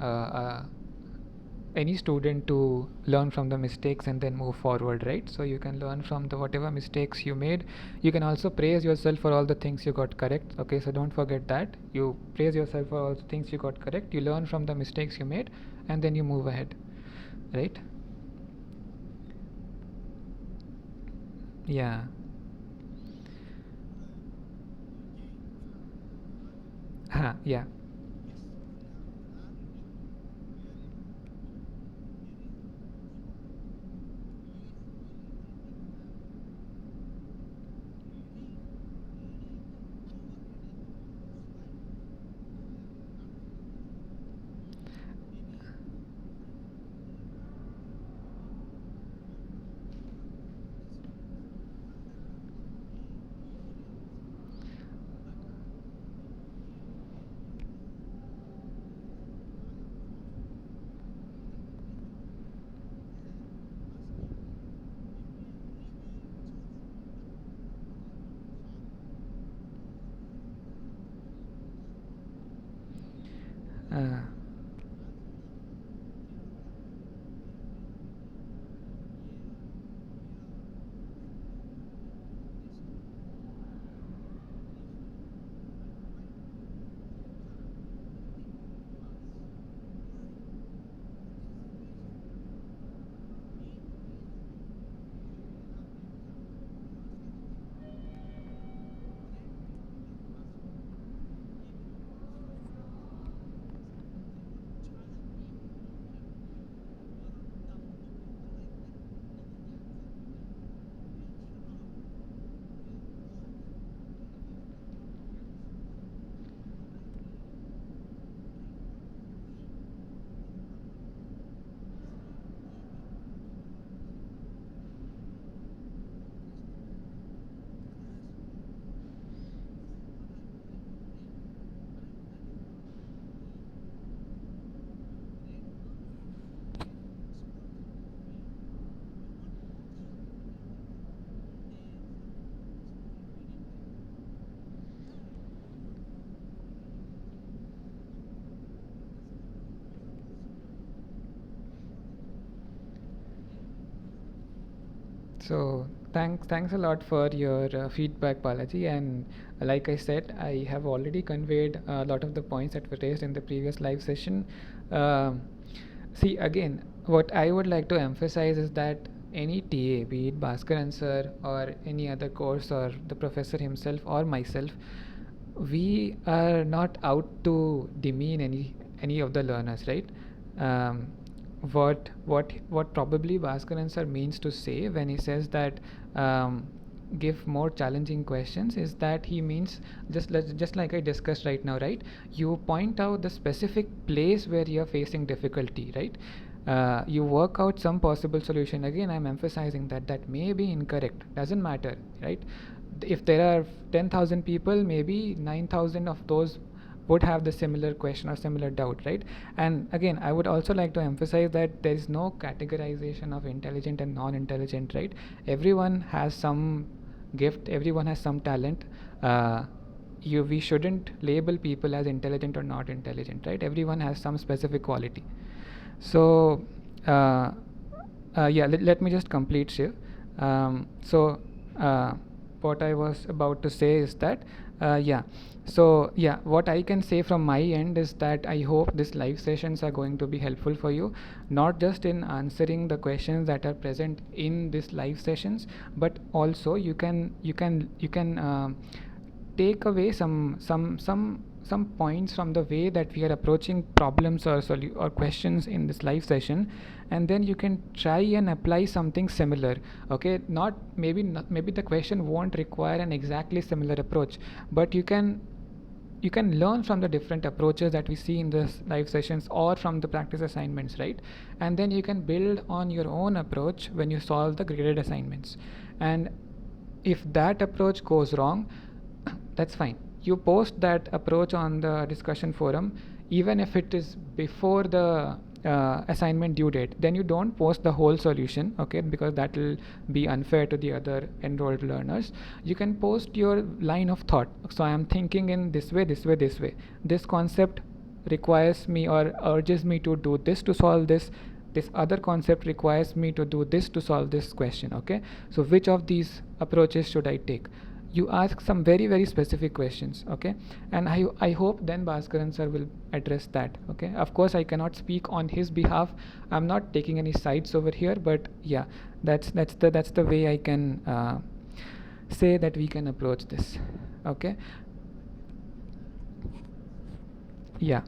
any student to learn from the mistakes and then move forward, right? So you can learn from the whatever mistakes you made. You can also praise yourself for all the things you got correct. Okay, so don't forget that. You praise yourself for all the things you got correct. You learn from the mistakes you made, and then you move ahead, right? Yeah. Yeah. Uh, So thanks a lot for your feedback, Balaji. And like I said, I have already conveyed a lot of the points that were raised in the previous live session. Um, See, again, what I would like to emphasize is that any TA, be it Bhaskaran sir or any other course or the professor himself or myself, we are not out to demean any of the learners, right? Um, what probably Bhaskaran sir means to say when he says that give more challenging questions is that he means just like I discussed right now, right? You point out the specific place where you are facing difficulty, right? You work out some possible solution. Again, I'm emphasizing that that may be incorrect, doesn't matter, right? If there are 10,000 people, maybe 9,000 of those would have the similar question or similar doubt, right? And again, I would also like to emphasize that there is no categorization of intelligent and non-intelligent, right? Everyone has some gift, everyone has some talent. We shouldn't label people as intelligent or not intelligent, right? Everyone has some specific quality. So yeah, let me just complete, Shiv. So uh, what I was about to say is that yeah, so yeah, what I can say from my end is that I hope these live sessions are going to be helpful for you, not just in answering the questions that are present in these live sessions, but also you can take away some points from the way that we are approaching problems or questions in this live session, and then you can try and apply something similar. Okay, not maybe the question won't require an exactly similar approach, but you can learn from the different approaches that we see in this live sessions or from the practice assignments, right? And then you can build on your own approach when you solve the graded assignments. And if that approach goes wrong, that's fine. You post that approach on the discussion forum, even if it is before the assignment due date. Then you don't post the whole solution, okay, because that will be unfair to the other enrolled learners. You can post your line of thought. So I am thinking in this way, this way, this way. This concept requires me or urges me to do this to solve this. This other concept requires me to do this to solve this question. Okay, so which of these approaches should I take? You ask some very very specific questions, okay, and I hope then Bhaskaran sir will address that. Okay, of course I cannot speak on his behalf. I'm not taking any sides over here, but yeah, that's the way I can say that we can approach this. Okay, yeah.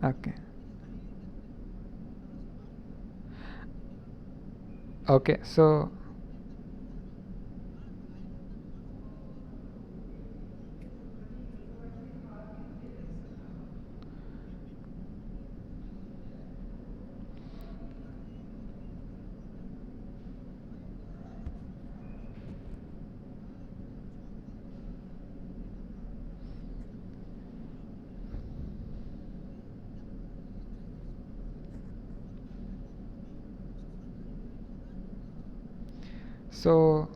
Okay. Okay, so so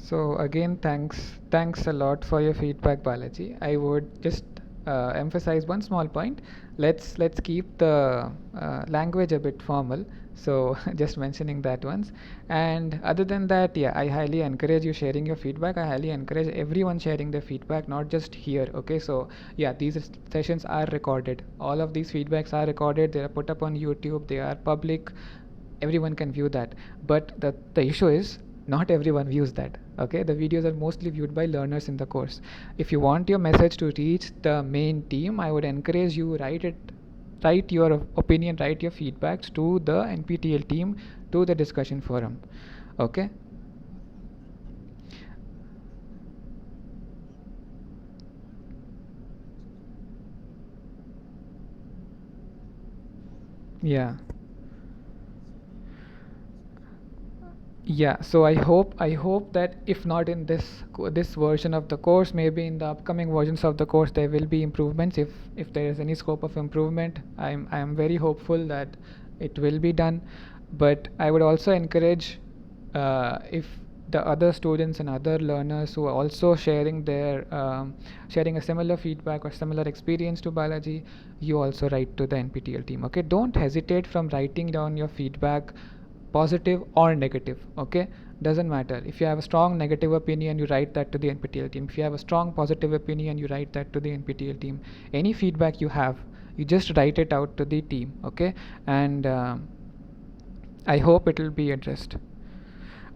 So again, thanks a lot for your feedback, Balaji. I would just emphasize one small point. Let's keep the language a bit formal. So just mentioning that once. And other than that, yeah, I highly encourage you sharing your feedback. I highly encourage everyone sharing their feedback, not just here. Okay, so yeah, these sessions are recorded. All of these feedbacks are recorded. They are put up on YouTube. They are public. Everyone can view that. But the issue is not everyone views that. Okay, the videos are mostly viewed by learners in the course. If you want your message to reach the main team, I would encourage you write your opinion, write your feedbacks to the NPTEL team, to the discussion forum. Okay. Yeah. Yeah, so I hope that if not in this version of the course, maybe in the upcoming versions of the course there will be improvements. If there is any scope of improvement, I'm very hopeful that it will be done. But I would also encourage, if the other students and other learners who are also sharing a similar feedback or similar experience to Balaji, you also write to the NPTEL team. Okay, don't hesitate from writing down your feedback, positive or negative. Okay, doesn't matter. If you have a strong negative opinion, you write that to the NPTEL team. If you have a strong positive opinion, you write that to the NPTEL team. Any feedback you have, you just write it out to the team. Okay, and I hope it will be addressed.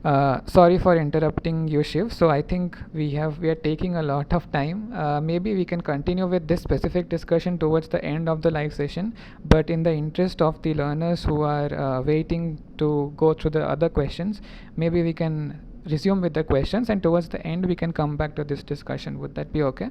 Sorry for interrupting you, Shiv. So I think we are taking a lot of time. Maybe we can continue with this specific discussion towards the end of the live session. But in the interest of the learners who are waiting to go through the other questions, maybe we can resume with the questions, and towards the end we can come back to this discussion. Would that be okay?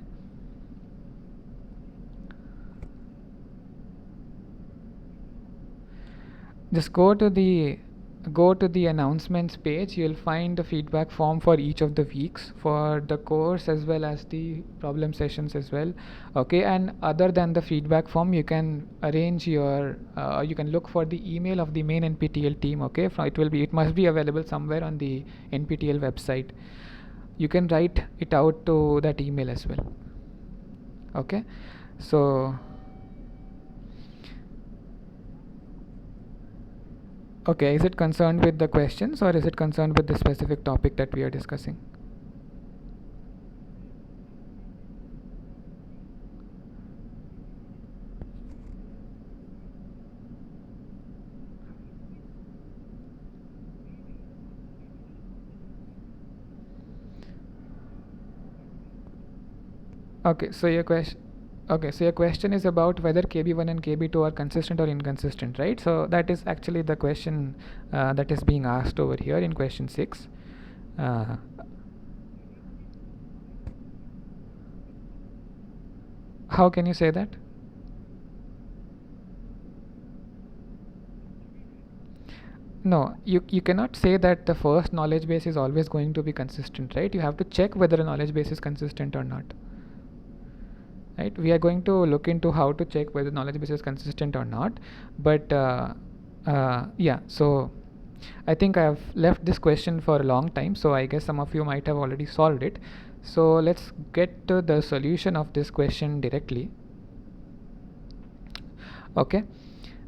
Just go to the announcements page. You'll find the feedback form for each of the weeks for the course as well as the problem sessions as well. Okay, and other than the feedback form, you can arrange your you can look for the email of the main NPTEL team. Okay, it must be available somewhere on the NPTEL website. You can write it out to that email as well. Okay, so okay, is it concerned with the questions or is it concerned with the specific topic that we are discussing? Okay, so your question is about whether KB1 and KB2 are consistent or inconsistent, right? So that is actually the question that is being asked over here in question 6. Uh, how can you say that? No, you cannot say that the first knowledge base is always going to be consistent, right? You have to check whether a knowledge base is consistent or not. Right, we are going to look into how to check whether knowledge base is consistent or not, but yeah, so I think I have left this question for a long time, so I guess some of you might have already solved it. So let's get to the solution of this question directly. Okay,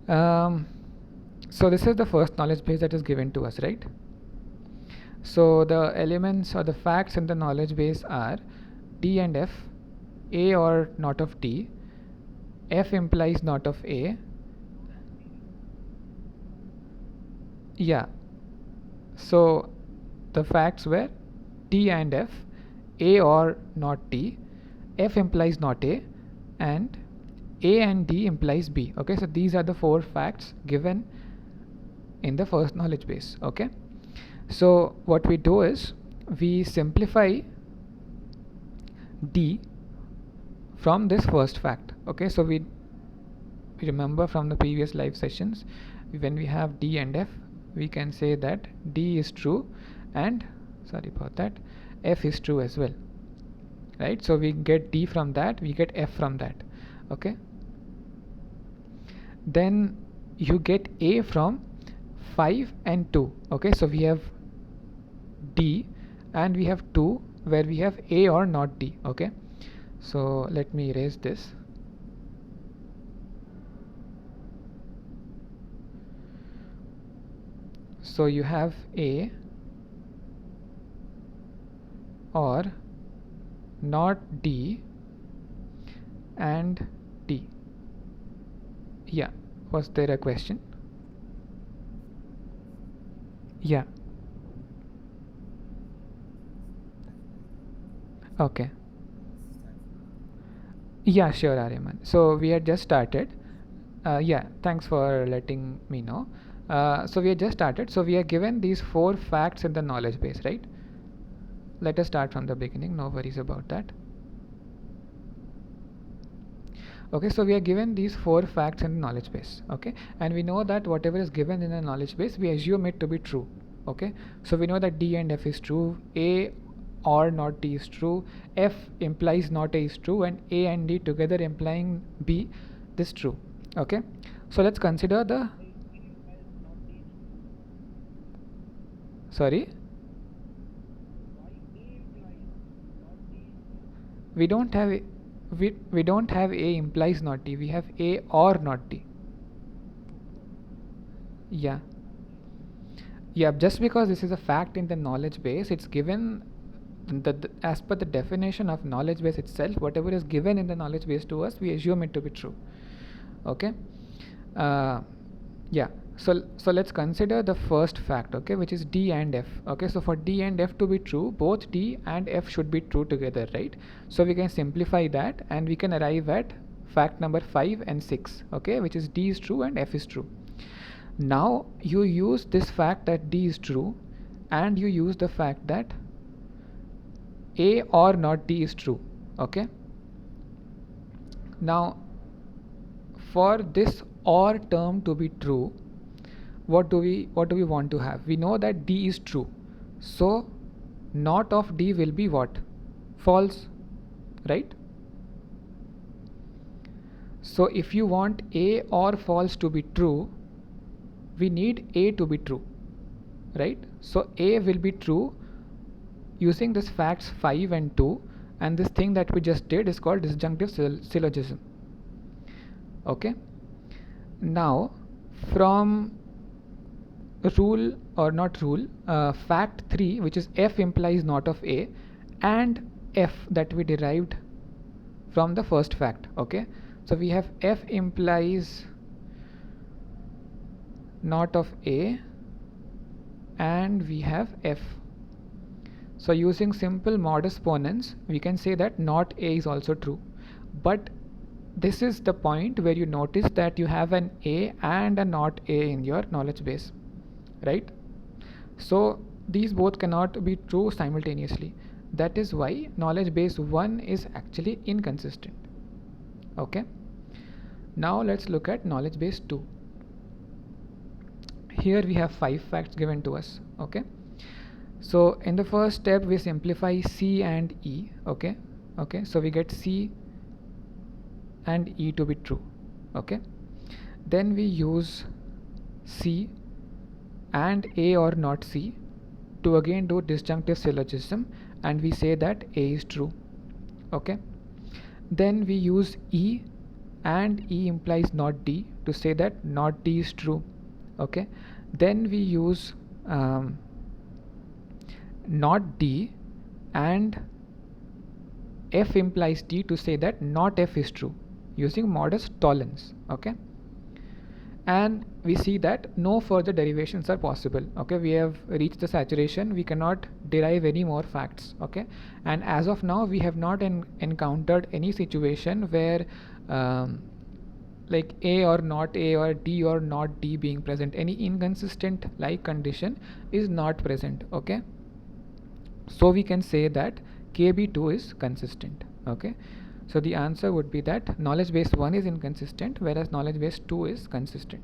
so this is the first knowledge base that is given to us, right? So the elements or the facts in the knowledge base are D and F, A or not of D, F implies not of A. Yeah, so the facts were D and F, A or not D, F implies not A, and A and D implies B. Okay, so these are the 4 facts given in the first knowledge base. Okay, so what we do is we simplify D from this first fact. Okay, so we remember from the previous live sessions, when we have D and F, we can say that D is true and sorry about that, F is true as well, right? So we get D from that, we get F from that. Okay, then you get A from 5 and 2. Okay, so we have D and we have 2 where we have A or not D. Okay, so let me erase this. So you have A or not D and D. Yeah, was there a question? Yeah. Okay. Yeah, sure, Ariman. So we had just started. Yeah, thanks for letting me know. So we had just started. So we are given these 4 facts in the knowledge base, right? Let us start from the beginning. No worries about that. Okay, so we are given these 4 facts in the knowledge base. Okay, and we know that whatever is given in the knowledge base, we assume it to be true. Okay, so we know that D and F is true, A or not D is true, F implies not A is true, and A and D together implying B, this is true. Okay, so let's consider the sorry, we don't have we don't have A implies not D, we have A or not D. Yeah, yeah, just because this is a fact in the knowledge base, it's given as per the definition of knowledge base itself, whatever is given in the knowledge base to us, we assume it to be true. Okay, yeah, So let's consider the first fact, okay, which is D and F. Okay, so for D and F to be true, both D and F should be true together, right? So we can simplify that and we can arrive at fact number 5 and 6, okay, which is D is true and F is true. Now you use this fact that D is true and you use the fact that A or not D is true, okay. Now for this OR term to be true, what do we want to have? We know that D is true, so not of D will be what? False, right? So if you want A or false to be true, we need A to be true, right? So A will be true using this facts 5 and 2, and this thing that we just did is called disjunctive syllogism. Okay, now from rule or not rule, fact 3, which is F implies not of A, and F that we derived from the first fact. Okay, so we have F implies not of A and we have F. So using simple modus ponens, we can say that not A is also true. But this is the point where you notice that you have an A and a not A in your knowledge base, right? So these both cannot be true simultaneously. That is why knowledge base 1 is actually inconsistent. Okay, now let's look at knowledge base 2. Here we have 5 facts given to us. Okay, so in the first step we simplify C and E. Okay, so we get C and E to be true. Okay, then we use C and A or not C to again do disjunctive syllogism, and we say that A is true. Okay, then we use E and E implies not D to say that not D is true. Okay, then we use not D and F implies D to say that not F is true using modus tollens. Okay, and we see that no further derivations are possible. Okay, we have reached the saturation, we cannot derive any more facts. Okay, and as of now we have not encountered any situation where like A or not A or D or not D being present, any inconsistent like condition is not present. Okay, so we can say that KB2 is consistent. Okay, so the answer would be that knowledge base 1 is inconsistent whereas knowledge base 2 is consistent.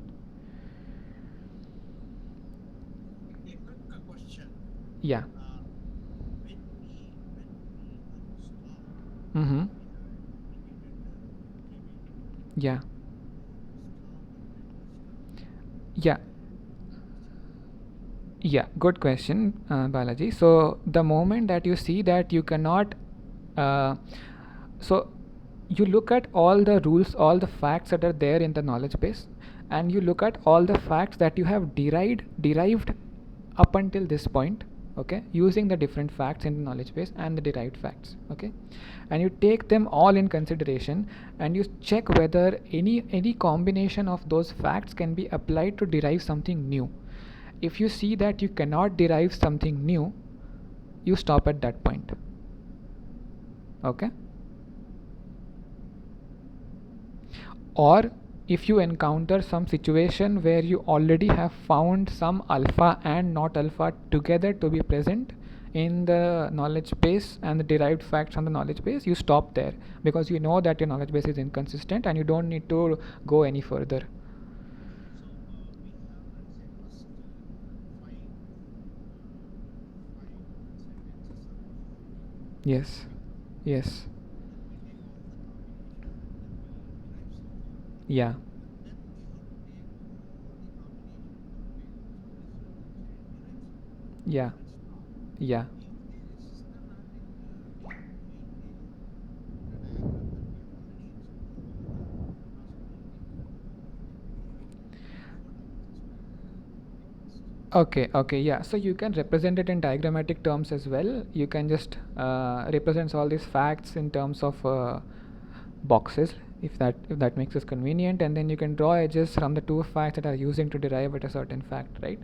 Yeah. Mm-hmm. Yeah. Yeah. Yeah, good question, Balaji. So the moment that you see that you cannot, so you look at all the rules, all the facts that are there in the knowledge base, and you look at all the facts that you have derived up until this point. Okay, using the different facts in the knowledge base and the derived facts. Okay, and you take them all in consideration and you check whether any combination of those facts can be applied to derive something new. If you see that you cannot derive something new, you stop at that point. Okay, or if you encounter some situation where you already have found some alpha and not alpha together to be present in the knowledge base and the derived facts on the knowledge base, you stop there because you know that your knowledge base is inconsistent and you don't need to go any further. Yes, yes. Yeah. Yeah. Yeah. Okay, yeah. So you can represent it in diagrammatic terms as well. You can just represent all these facts in terms of boxes. if that makes us convenient, and then you can draw edges from the two facts that are using to derive at a certain fact, right?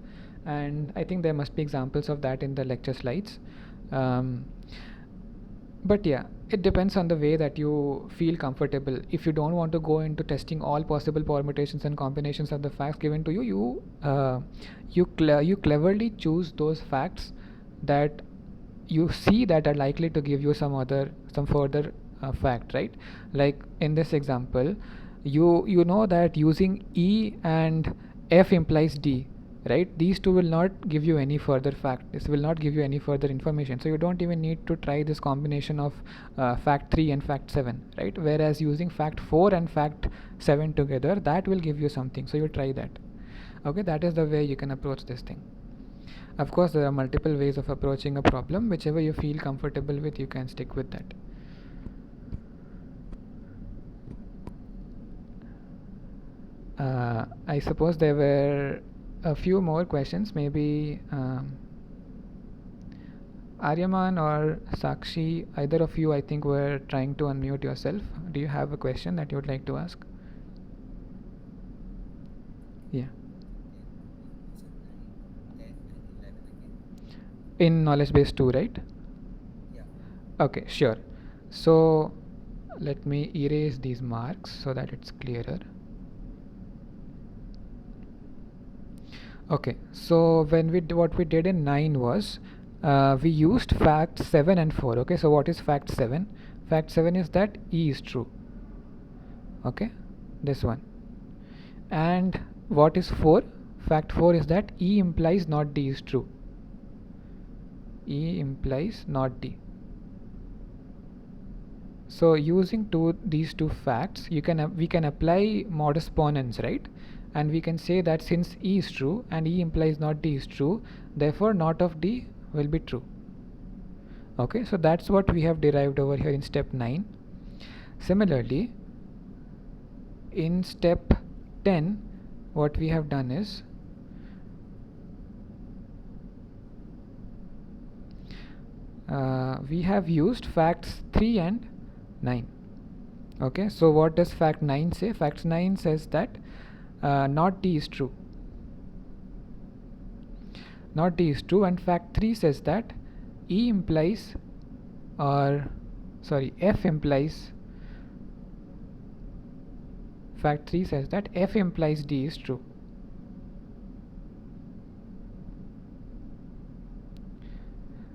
And I think there must be examples of that in the lecture slides. um, but yeah, it depends on the way that you feel comfortable. If you don't want to go into testing all possible permutations and combinations of the facts given to you, you cleverly choose those facts that you see that are likely to give you some further fact, right? Like in this example, you know that using E and F implies D, right? These two will not give you any further fact. This will not give you any further information, so you don't even need to try this combination of fact 3 and fact 7, right? Whereas using fact 4 and fact 7 together, that will give you something, so you try that. Okay, that is the way you can approach this thing. Of course, there are multiple ways of approaching a problem. Whichever you feel comfortable with, you can stick with that. I suppose there were a few more questions. Maybe Aryaman or Sakshi, either of you, I think, were trying to unmute yourself. Do you have a question that you would like to ask? Yeah. In knowledge base 2, right? Okay, sure. So let me erase these marks so that it's clearer. Okay, so what we did in 9 was we used fact 7 and 4. Okay, so what is fact 7? Fact 7 is that E is true. Okay, this one. And what is 4? Fact 4 is that E implies not D is true. E implies not D. So using these two facts, we can apply modus ponens, right? And we can say that since E is true and E implies not D is true, therefore not of D will be true. Okay, so that's what we have derived over here in step 9. Similarly, in step 10, what we have done is we have used facts 3 and 9. Okay, so what does fact 9 say? Fact 9 says that not D is true. Not D is true, and fact 3 says that E implies, or sorry, F implies, fact 3 says that F implies D is true.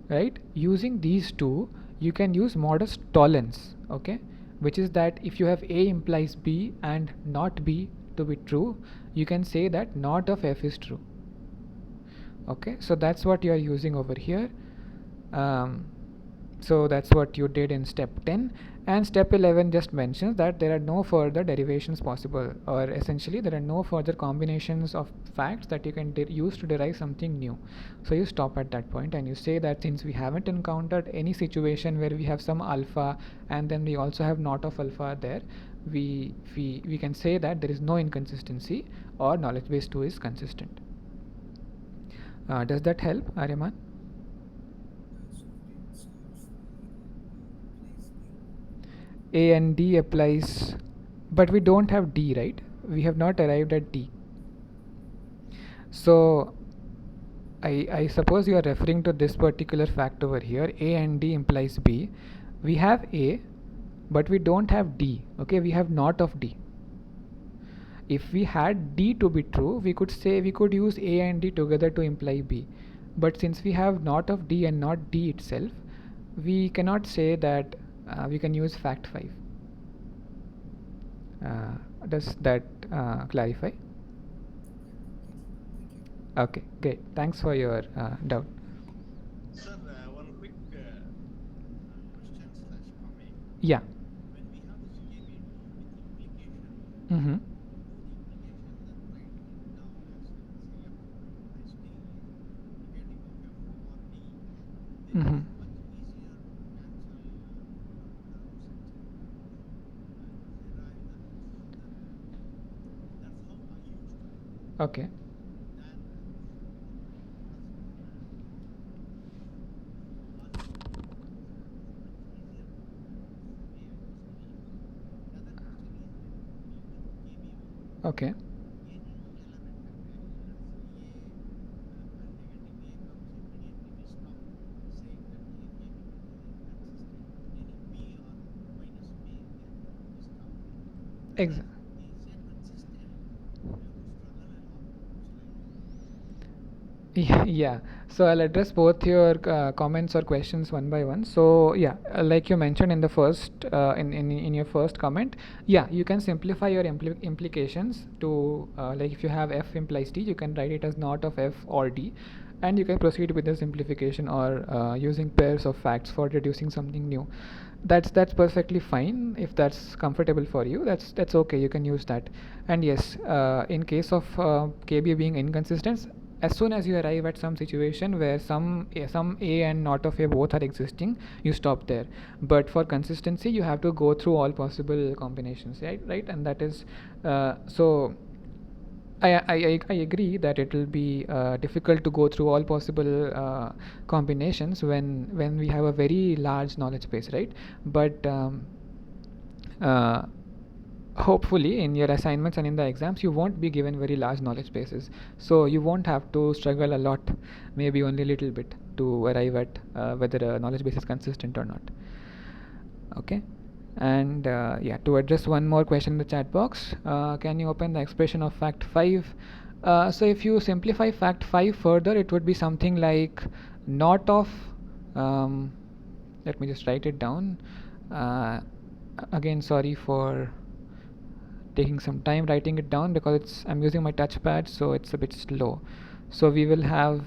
Right? Using these two, you can use modus tollens, okay, which is that if you have A implies B and not B to be true, you can say that not of F is true. Okay, so that's what you are using over here. So that's what you did in step 10, and step 11 just mentions that there are no further derivations possible, or essentially there are no further combinations of facts that you can use to derive something new. So you stop at that point and you say that since we haven't encountered any situation where we have some alpha and then we also have not of alpha there, we can say that there is no inconsistency, or knowledge base 2 is consistent. Does that help, Aryaman? A and D applies, but we don't have D, right? We have not arrived at D. So I suppose you are referring to this particular fact over here. A and D implies B. We have A, but we don't have D. Okay, we have not of D. If we had D to be true, we could use A and D together to imply B. But since we have not of D and not D itself, we cannot say that we can use fact 5. Does that clarify? Okay, great. Thanks for your doubt. Sir, one quick question slash comment. Yeah. When we have this KBD with implication, Mm-hmm. do the implication then write it down as say F implies D, negative of F or D, then Mm-hmm. it is much easier to cancel terms etc. and derive the further. That's how I used to. Okay. Okay. Any element factor, let's say a negative a comes immediately we stop saying that a is inconsistent. Any b or minus b there we stop there. Ex- Whereas is a consistent, we have to struggle a lot slightly. Yeah, so I'll address both your comments or questions one by one. So yeah, like you mentioned in the first in your first comment, yeah, you can simplify your implications to like if you have f implies d, you can write it as not of f or d, and you can proceed with the simplification or using pairs of facts for deducing something new. That's perfectly fine if that's comfortable for you. That's okay. You can use that. And yes, in case of KB being inconsistent, as soon as you arrive at some situation where some a and not of a both are existing, you stop there. But for consistency, you have to go through all possible combinations, right, and that is so I agree that it will be difficult to go through all possible combinations when we have a very large knowledge base, right? But uh, hopefully in your assignments and in the exams you won't be given very large knowledge bases, so you won't have to struggle a lot, maybe only a little bit to arrive at whether a knowledge base is consistent or not. Okay. And yeah, to address one more question in the chat box, can you open the expression of fact 5? So if you simplify fact 5 further, it would be something like not of um, let me just write it down. Again, sorry for taking some time writing it down because I'm using my touchpad, so it's a bit slow. So we will have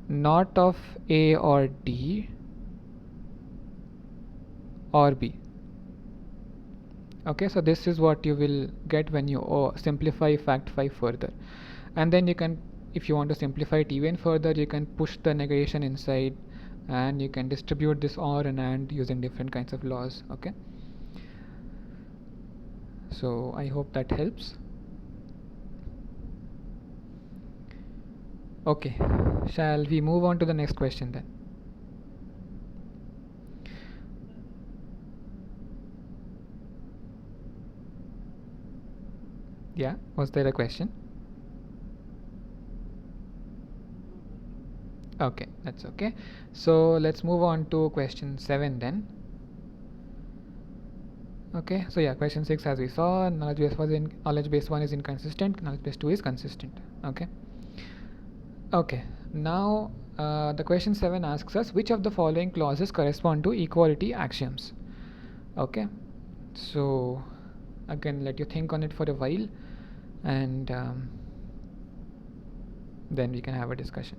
not of A or D or B. Okay, so this is what you will get when you simplify fact 5 further. And then you can, if you want to simplify it even further, you can push the negation inside and you can distribute this or and using different kinds of laws. Okay, so I hope that helps. Okay, shall we move on to the next question then? Yeah, was there a question? Okay, that's okay. So let's move on to question 7 then. Okay, so yeah, question 6, as we saw, knowledge base 1 is inconsistent, knowledge base 2 is consistent. Okay. Okay, now the question 7 asks us which of the following clauses correspond to equality axioms. Okay, so again, let you think on it for a while, and then we can have a discussion.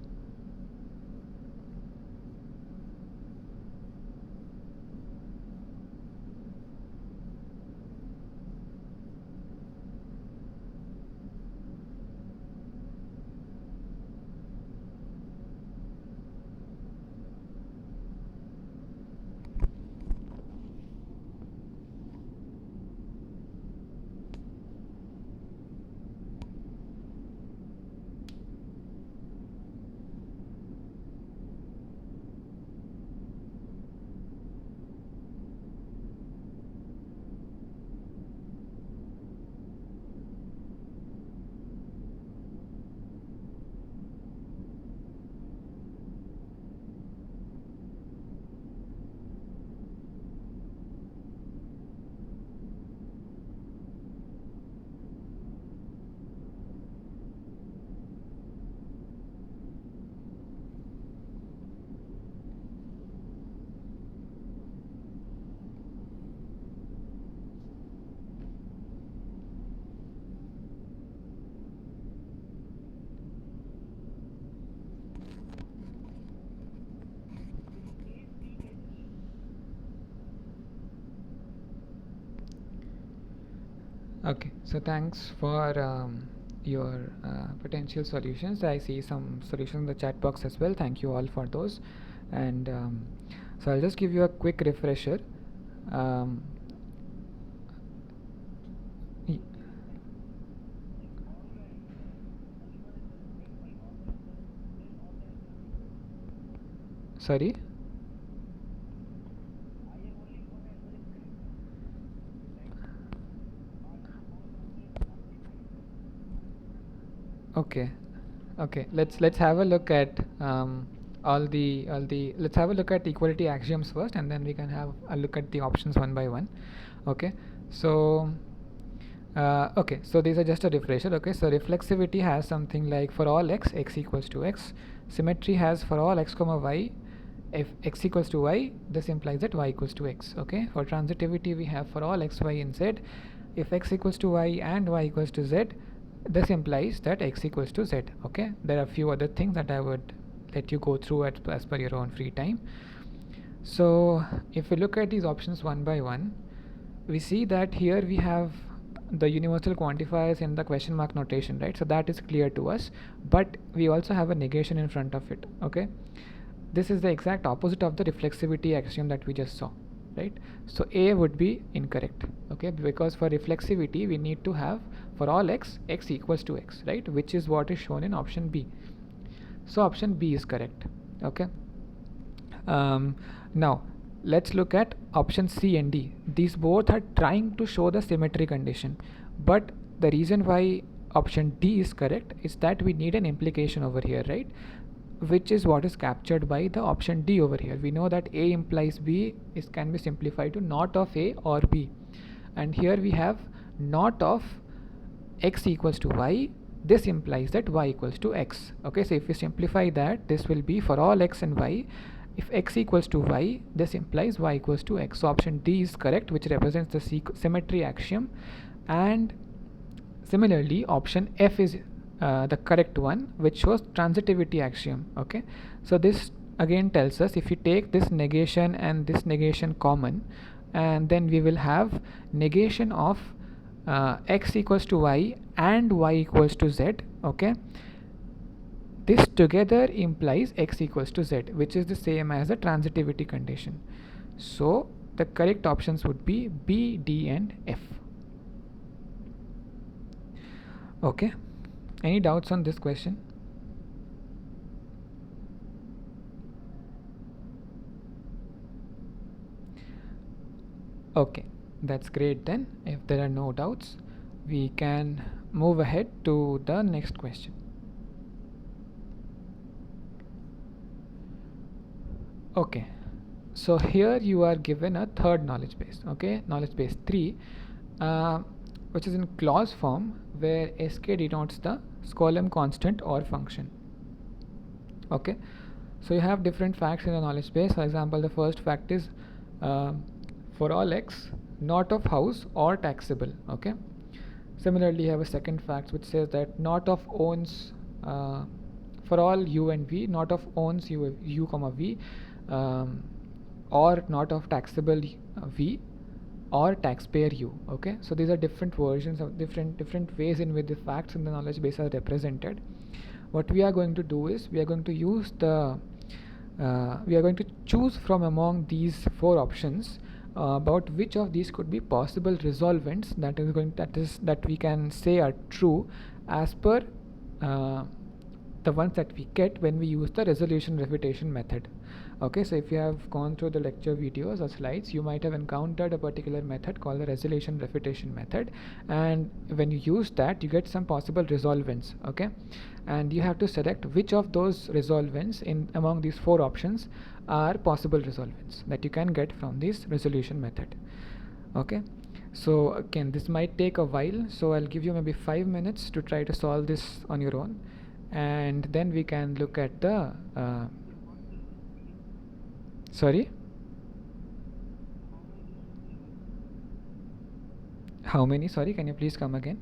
Okay, so thanks for your potential solutions. I see some solutions in the chat box as well. Thank you all for those. And so I'll just give you a quick refresher. Um, y- Sorry. Okay, okay. Let's have a look at all the let's have a look at equality axioms first, and then we can have a look at the options one by one. Okay, so okay, so these are just a refresher. Okay, so reflexivity has something like for all x, x equals to x. Symmetry has for all x comma y, if x equals to y, this implies that y equals to x. Okay, for transitivity we have for all x, y and z, if x equals to y and y equals to z, this implies that x equals to z. Okay, there are a few other things that I would let you go through as per your own free time. So if we look at these options one by one, we see that here we have the universal quantifiers in the question mark notation, right? So that is clear to us, but we also have a negation in front of it. Okay, this is the exact opposite of the reflexivity axiom that we just saw, right? So A would be incorrect. Okay, because for reflexivity we need to have for all x, x equals to x, right, which is what is shown in option B. So option B is correct. Okay, now let's look at option C and D. These both are trying to show the symmetry condition, but the reason why option D is correct is that we need an implication over here, right? Which is what is captured by the option D over here. We know that A implies B is can be simplified to not of A or B, and here we have not of x equals to y. This implies that y equals to x. Okay, so if we simplify that, this will be for all x and y, if x equals to y, this implies y equals to x. So option D is correct, which represents the symmetry axiom. And similarly, option F is the correct one, which shows transitivity axiom. Okay, so this again tells us if you take this negation and this negation common, and then we will have negation of x equals to y and y equals to z. Okay, this together implies x equals to z, which is the same as the transitivity condition. So the correct options would be B, D and F. Okay, any doubts on this question? Okay, that's great then. If there are no doubts, we can move ahead to the next question. Okay, so here you are given a third knowledge base. Okay, knowledge base 3, uh, which is in clause form, where sk denotes the Skolem constant or function. Okay, so you have different facts in the knowledge base. For example, the first fact is for all x not of house or taxable. Okay, similarly you have a second fact which says that not of owns for all u and v, not of owns u comma v, or not of taxable v or taxpayer u. Okay, so these are different versions of different ways in which the facts in the knowledge base are represented. What we are going to do is we are going to use the we are going to choose from among these four options about which of these could be possible resolvents that we can say are true as per uh, the ones that we get when we use the resolution refutation method. Okay, so if you have gone through the lecture videos or slides, you might have encountered a particular method called the resolution refutation method, and when you use that you get some possible resolvents. Okay, and you have to select which of those resolvents in among these four options are possible resolvents that you can get from this resolution method. Okay, so again this might take a while, so I'll give you maybe 5 minutes to try to solve this on your own, and then we can look at the sorry, how many, sorry, can you please come again?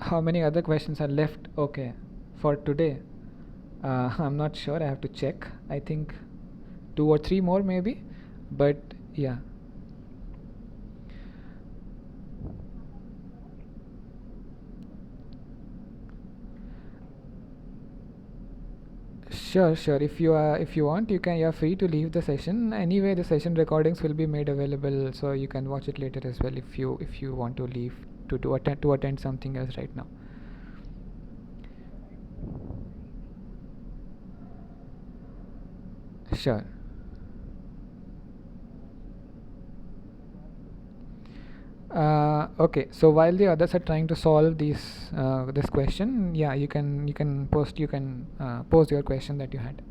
How many other questions are left? Okay, for today, I'm not sure, I have to check. I think two or three more maybe, but yeah. Sure, sure. If you want, you're free to leave the session. Anyway, the session recordings will be made available, so you can watch it later as well if you want to leave to attend something else right now. Sure. Okay, so while the others are trying to solve this question, yeah, you can pose your question that you had.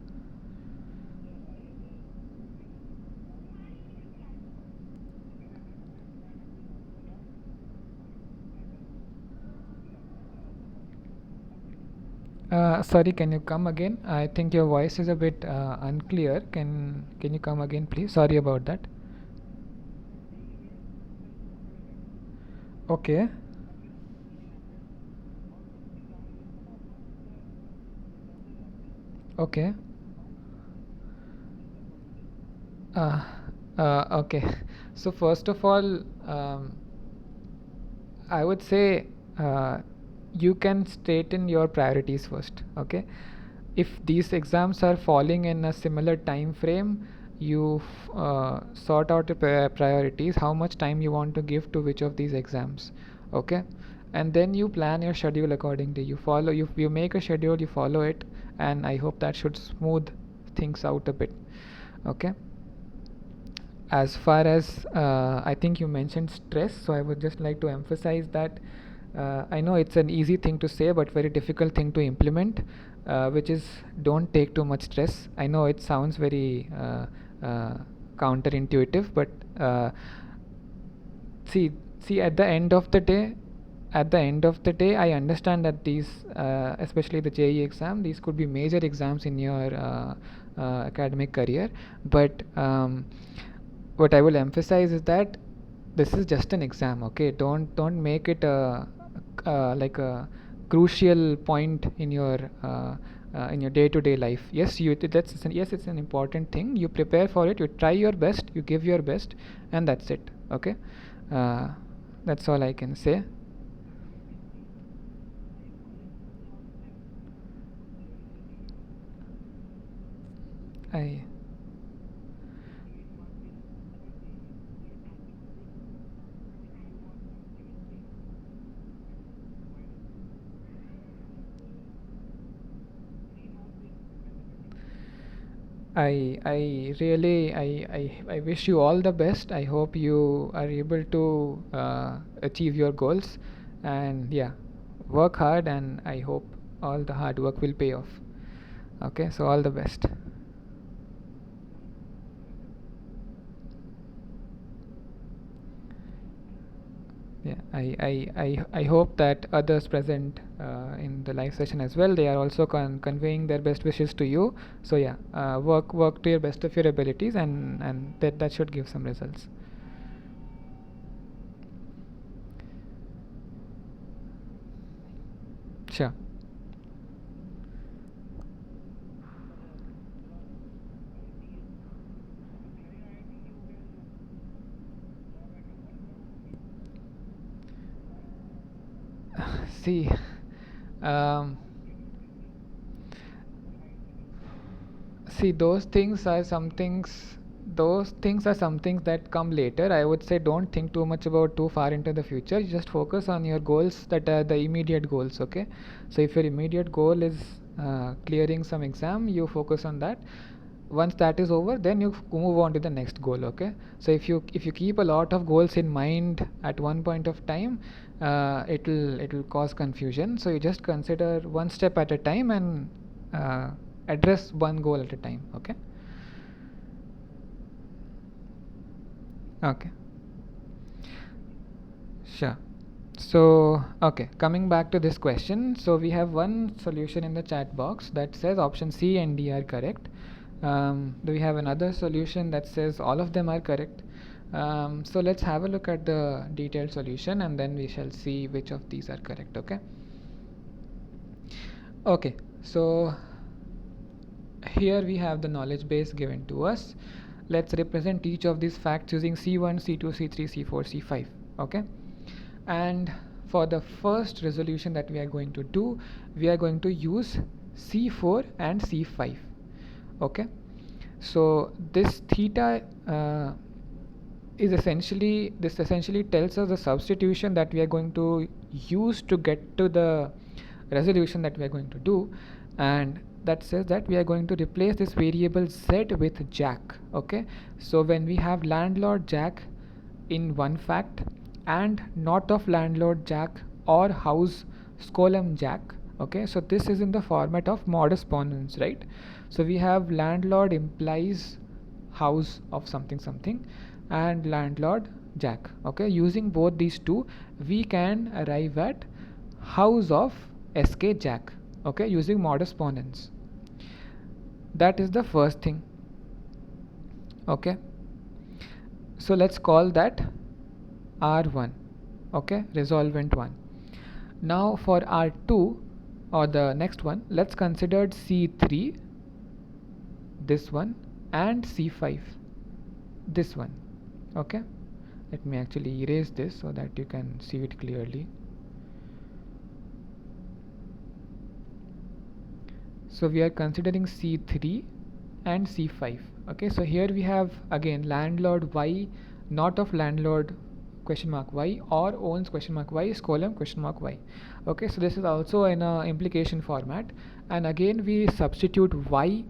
Sorry, can you come again? I think your voice is a bit unclear. Can you come again, please? Sorry about that. Okay. Okay. Uh, okay. So first of all, I would say you can straighten your priorities first. Okay, if these exams are falling in a similar time frame, you sort out your priorities, how much time you want to give to which of these exams. Okay, and then you plan your schedule accordingly. You make a schedule, you follow it, and I hope that should smooth things out a bit. Okay, as far as I think you mentioned stress, so I would just like to emphasize that I know it's an easy thing to say but very difficult thing to implement, which is don't take too much stress. I know it sounds very counterintuitive, but uh, see see at the end of the day, I understand that these, especially the JE exam, these could be major exams in your academic career. But what I will emphasize is that this is just an exam. Okay, don't make it a like a crucial point in your day-to-day life. Yes, yes, it's an important thing. You prepare for it. You try your best. You give your best, and that's it. Okay, uh, that's all I can say. I I really I wish you all the best. I hope you are able to achieve your goals, and yeah, work hard, and I hope all the hard work will pay off. Okay, so all the best. Yeah, I hope that others present in the live session as well, they are also conveying their best wishes to you. So yeah, work to your best of your abilities, and that should give some results. Sure. See, um, see, those things are some things that come later. I would say don't think too much about too far into the future. You just focus on your goals that are the immediate goals. Okay, so if your immediate goal is clearing some exam, you focus on that. Once that is over, then you move on to the next goal. Okay, so if you keep a lot of goals in mind at one point of time, it'll cause confusion. So you just consider one step at a time, and address one goal at a time. Okay. Okay, sure. So okay, coming back to this question, so we have one solution in the chat box that says option C and D are correct. Do we have another solution that says all of them are correct? So let's have a look at the detailed solution, and then we shall see which of these are correct. Okay. Okay, so here we have the knowledge base given to us. Let's represent each of these facts using C1, C2, C3, C4, C5. Okay, and for the first resolution that we are going to do, we are going to use C4 and C5. Okay, so this theta this essentially tells us the substitution that we are going to use to get to the resolution that we are going to do, and that says that we are going to replace this variable z with Jack. Okay, so when we have landlord Jack in one fact and not of landlord jack or house scolum jack. Okay, so this is in the format of modus ponens, right? So we have landlord implies house of something something and landlord jack. Okay, using both these two we can arrive at house of sk jack. Okay, using modus ponens. That is the first thing. Okay, so let's call that R1. Okay, resolvent 1. Now for R2 or the next one, let's consider C3, this one, and C5, this one. Okay, let me actually erase this so that you can see it clearly. So we are considering C3 and C5. Okay, so here we have again landlord y, not of landlord question mark y, or owns question mark y is column question mark y. Okay, so this is also in a implication format, and again we substitute y.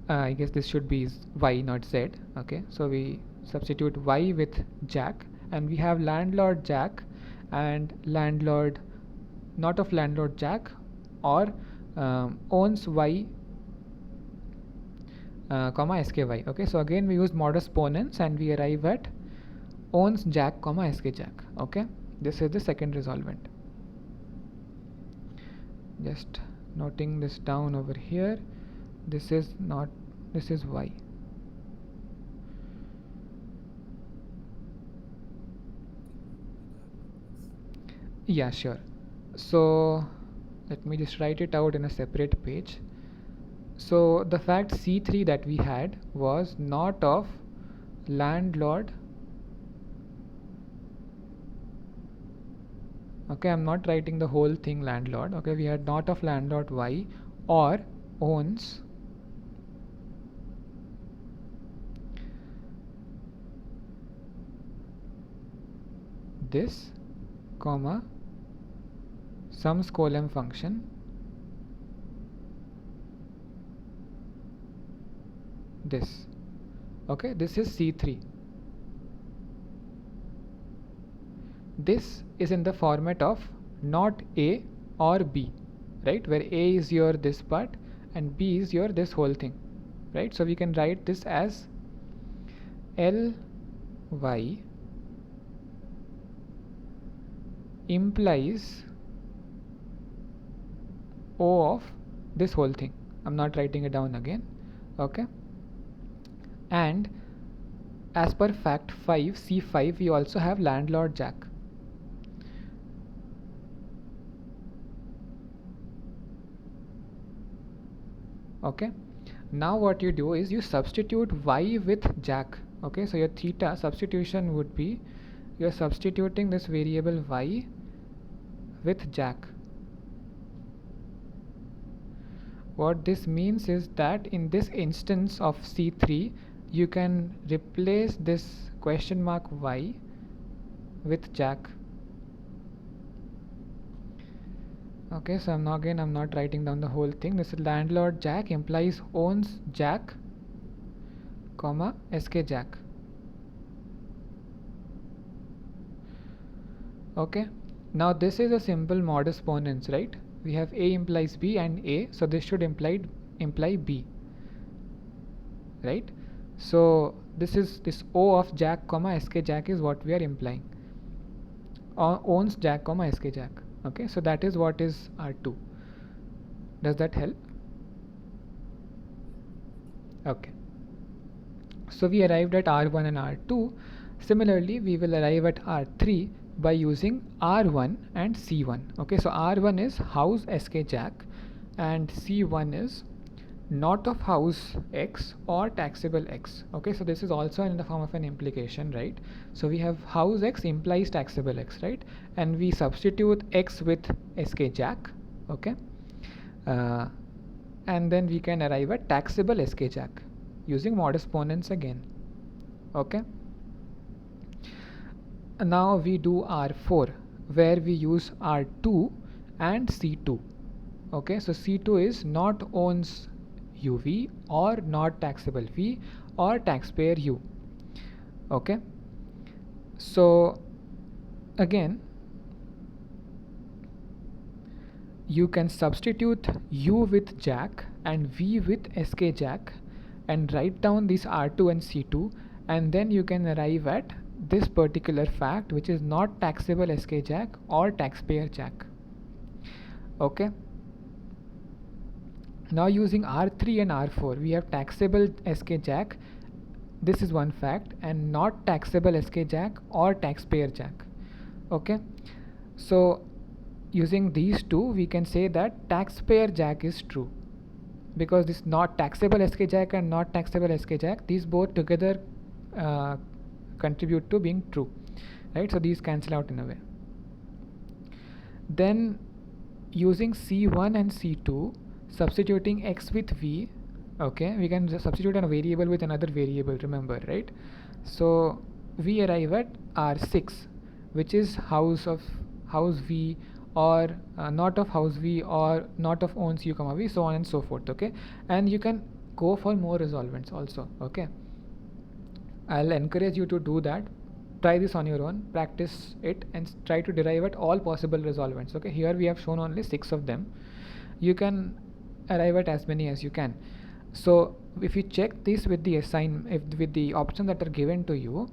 I guess this should be y, not z. Okay, so we substitute y with jack, and we have landlord jack and landlord not of landlord jack or owns y comma sky. Okay, so again we use modus ponens and we arrive at owns jack comma sk jack. Okay, this is the second resolvent. Just noting this down over here. This is not, this is y. Yeah, sure. So let me just write it out in a separate page. So the fact C3 that we had was not of landlord. Okay, I'm not writing the whole thing landlord. Okay, we had not of landlord y or owns this comma some scolem function this. Okay, this is C3. This is in the format of not A or B, right, where A is your this part and B is your this whole thing, right? So we can write this as Ly implies O of this whole thing. I'm not writing it down again. Okay, and as per fact 5 C5 we also have landlord jack. Okay, now what you do is you substitute y with jack. Okay, so your theta substitution would be you're substituting this variable y with jack. What this means is that in this instance of C3 you can replace this question mark y with jack. Okay, so I'm not writing down the whole thing. This is landlord jack implies owns jack comma sk jack. Okay, now this is a simple modus ponens, right? We have A implies B and A, so this should imply B, right? So this is this O of jack comma sk jack is what we are implying. Owns jack comma sk jack. Okay, so that is what is R2. Does that help? Okay, so we arrived at R1 and R2. Similarly, we will arrive at R3 by using R1 and C1. Okay, so R1 is house sk jack and C1 is not of house x or taxable x. Okay, so this is also in the form of an implication, right? So we have house x implies taxable x, right? And we substitute x with sk jack. Okay, and then we can arrive at taxable sk jack using modus ponens again. Okay, now we do R4 where we use R2 and C2. Okay, so C2 is not owns uv or not taxable v or taxpayer u. Okay, so again you can substitute u with jack and v with sk jack and write down these r2 and c2, and then you can arrive at this particular fact, which is not taxable sk jack or taxpayer jack. Okay, now using r3 and r4 we have taxable sk jack, this is one fact, and not taxable sk jack or taxpayer jack. Okay, so using these two we can say that taxpayer jack is true, because this not taxable sk jack and not taxable sk jack, these both together contribute to being true, right? So these cancel out in a way. Then using c1 and c2, substituting x with v, okay, we can just substitute a variable with another variable, remember, right? So we arrive at r6, which is house v, or not of house v, or not of owns u comma v, so on and so forth. Okay, and you can go for more resolvents also. Okay, I'll encourage you to do that. Try this on your own, practice it, and try to derive at all possible resolvents. Okay, here we have shown only 6 of them. You can arrive at as many as you can. So if you check this with the with the options that are given to you,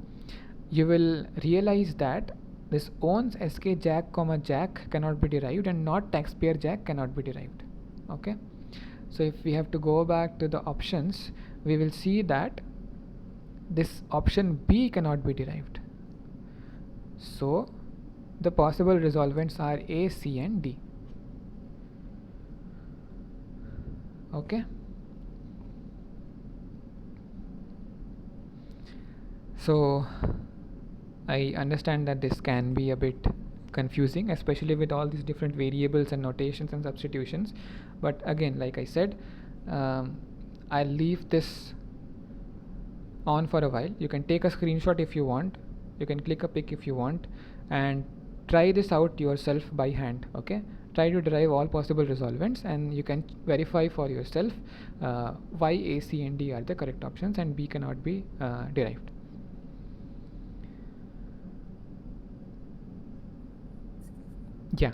you will realize that this owns sk jack comma jack cannot be derived, and not taxpayer jack cannot be derived. Okay, so if we have to go back to the options, we will see that this option B cannot be derived. So the possible resolvents are A, C and D. Okay, so I understand that this can be a bit confusing, especially with all these different variables and notations and substitutions, but again, like I said, I'll leave this on for a while. You can take a screenshot if you want, you can click a pic if you want, and try this out yourself by hand. Okay, try to derive all possible resolvents, and you can verify for yourself why A, C and D are the correct options and B cannot be derived. Yeah.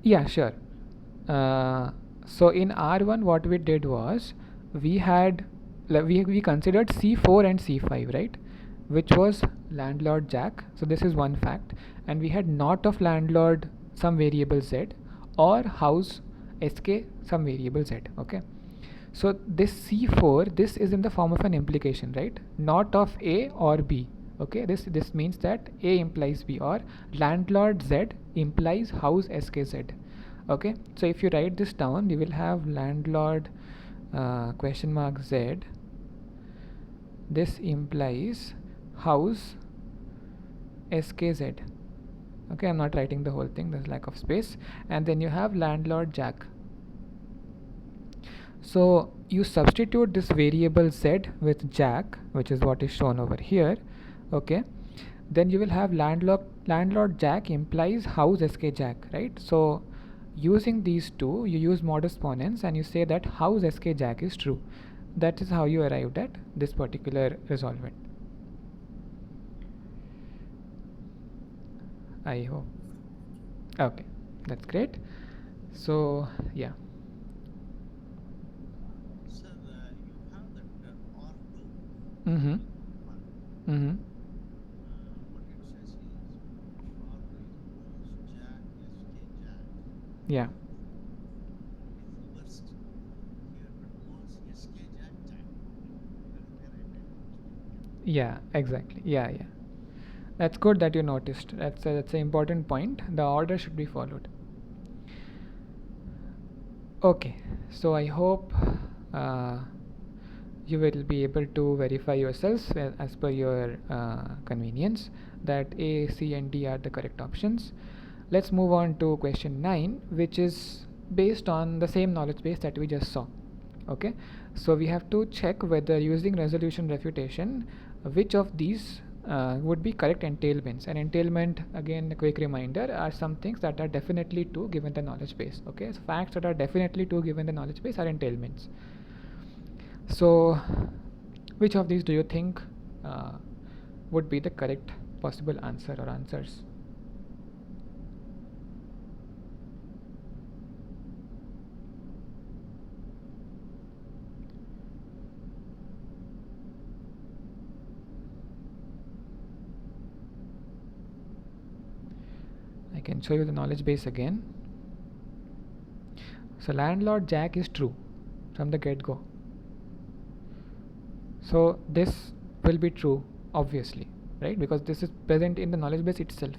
Yeah, sure. So in R1 what we did was, we had we considered C4 and C5, right, which was landlord jack, so this is one fact, and we had not of landlord some variable z, or house sk some variable z. Okay, so this C4, this is in the form of an implication, right, not of A or B. Okay, this means that A implies B, or landlord z implies house skz. Okay, so if you write this down, you will have landlord question mark z, this implies house skz. Okay, I'm not writing the whole thing, there's lack of space, and then you have landlord jack. So you substitute this variable z with jack, which is what is shown over here. Okay, then you will have landlord jack implies house sk jack, right? So using these two, you use modus ponens and you say that house sk jack is true. That is how you arrived at this particular resolvent. I hope. Okay, that's great. So yeah. Sir, you have that R2. Mm-hmm. One. Mm-hmm. What it says is R2 is owns jack sk jack. Yeah. It reversed here, but owns sk jack jack. That is where I made a mistake. Yeah, exactly. Yeah. That's good that you noticed. That's an important point. The order should be followed. Okay, so I hope you will be able to verify yourselves as per your convenience that A, C and D are the correct options. Let's move on to question 9, which is based on the same knowledge base that we just saw. Okay, so we have to check whether using resolution refutation, which of these would be correct entailments. And entailment, again, a quick reminder, are some things that are definitely true given the knowledge base. Okay, so facts that are definitely true given the knowledge base are entailments. So, which of these do you think would be the correct possible answer or answers? I can show you the knowledge base again. So landlord Jack is true from the get-go. So this will be true, obviously, right? Because this is present in the knowledge base itself.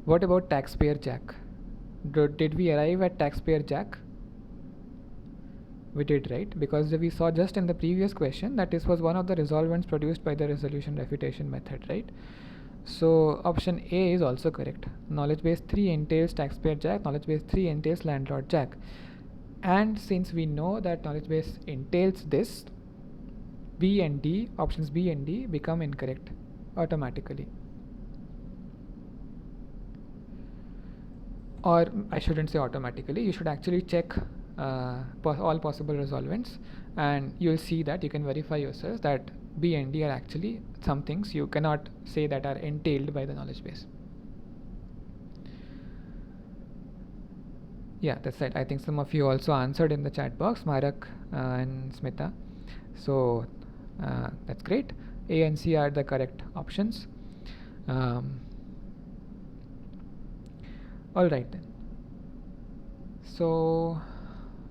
What about taxpayer Jack? Did we arrive at taxpayer Jack? We did, right? Because we saw just in the previous question that this was one of the resolvents produced by the resolution refutation method, right? So option A is also correct. Knowledge base 3 entails taxpayer Jack, knowledge base 3 entails landlord Jack. And since we know that knowledge base entails this, B and D, options B and D become incorrect automatically. Or I shouldn't say automatically, you should actually check all possible resolvents, and you'll see that you can verify yourself that B and D are actually some things you cannot say that are entailed by the knowledge base. Yeah, that's right. I think some of you also answered in the chat box, Marak and Smita. So that's great. A and C are the correct options. All right then. So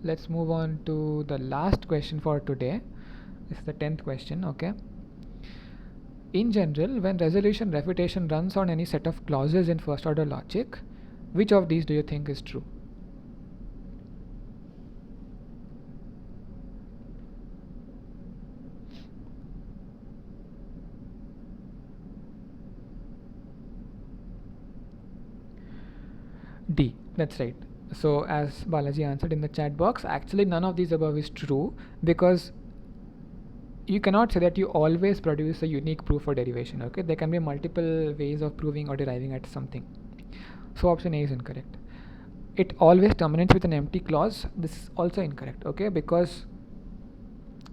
let's move on to the last question for today. This is the 10th question. Okay. In general, when resolution refutation runs on any set of clauses in first order logic, which of these do you think is true? D, that's right. So as Balaji answered in the chat box, actually none of these above is true, because you cannot say that you always produce a unique proof for derivation. Okay, there can be multiple ways of proving or deriving at something. So option A is incorrect. It always terminates with an empty clause. This is also incorrect. Okay, because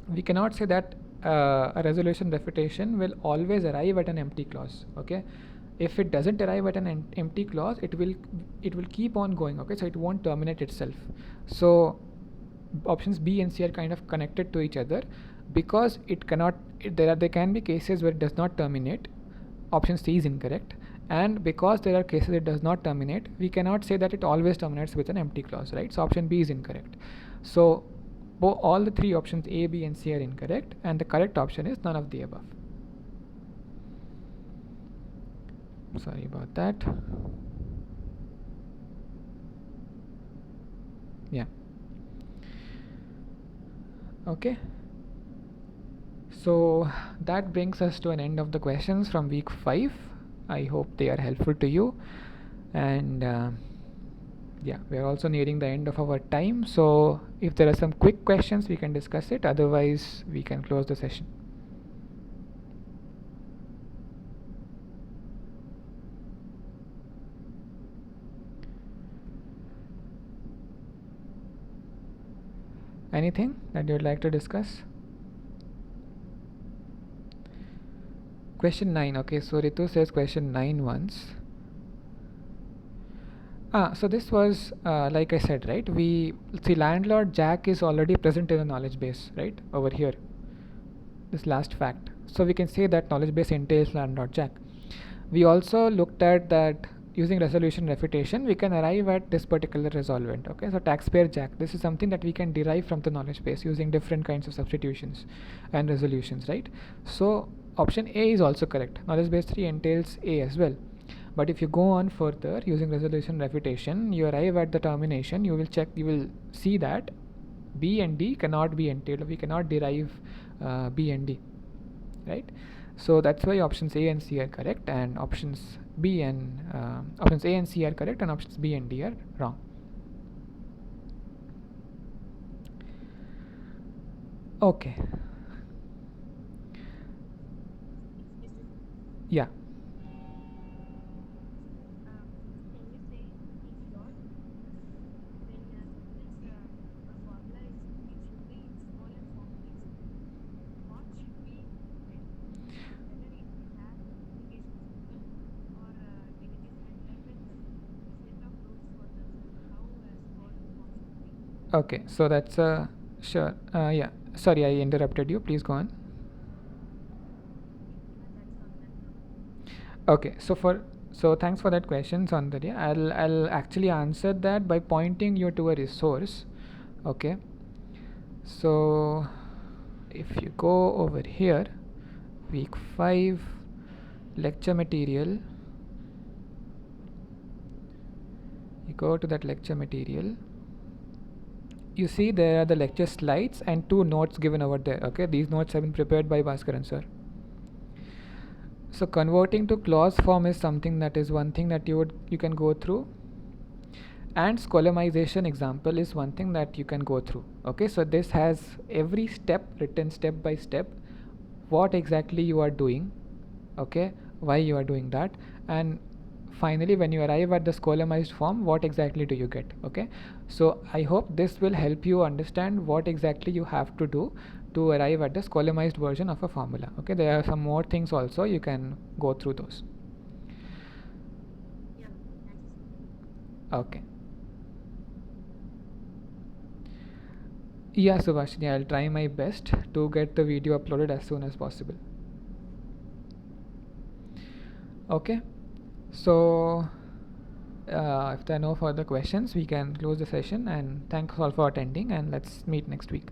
we cannot say that a resolution refutation will always arrive at an empty clause. Okay, if it doesn't arrive at an empty clause, it will keep on going. Okay, so it won't terminate itself. So options B and C are kind of connected to each other, because it cannot there can be cases where it does not terminate. Option C is incorrect. And because there are cases it does not terminate, we cannot say that it always terminates with an empty clause, right? So option B is incorrect. So all the three options A, B and C are incorrect, and the correct option is none of the above. Sorry about that. Yeah. Okay. So that brings us to an end of the questions from week 5. I hope they are helpful to you. And yeah, we are also nearing the end of our time. So if there are some quick questions, we can discuss it. Otherwise, we can close the session. Anything that you would like to discuss? Question 9. Okay, so Ritu says question 9 once. So this was like I said, right? We see landlord Jack is already present in the knowledge base, right? Over here, this last fact. So we can say that knowledge base entails landlord Jack. We also looked at that using resolution refutation, we can arrive at this particular resolvent. Okay, so taxpayer Jack, this is something that we can derive from the knowledge base using different kinds of substitutions and resolutions, right? So option A is also correct. Knowledge base 3 entails A as well. But if you go on further using resolution refutation, you arrive at the termination. You will see that B and D cannot be entailed. We cannot derive B and D, right? So that's why options A and C are correct, and options A and C are correct, and options B and D are wrong. Okay. Yeah. Okay, so that's sure. Yeah. Sorry, I interrupted you. Please go on. Okay, so thanks for that question, Saundarya. I'll actually answer that by pointing you to a resource. Okay. So if you go over here, week 5 lecture material, you go to that lecture material, you see there are the lecture slides and 2 notes given over there. Okay, these notes have been prepared by Bhaskaran sir. So converting to clause form is something that is one thing that you can go through, and scholemization example is one thing that you can go through. Okay, so this has every step written step by step, what exactly you are doing, okay, why you are doing that, and finally when you arrive at the scholemized form, what exactly do you get. Okay, so I hope this will help you understand what exactly you have to do to arrive at the scholemized version of a formula. Okay, there are some more things also, you can go through those. Okay. Yeah, Subhashini, I'll try my best to get the video uploaded as soon as possible. Okay, so if there are no further questions, we can close the session, and thanks all for attending, and let's meet next week.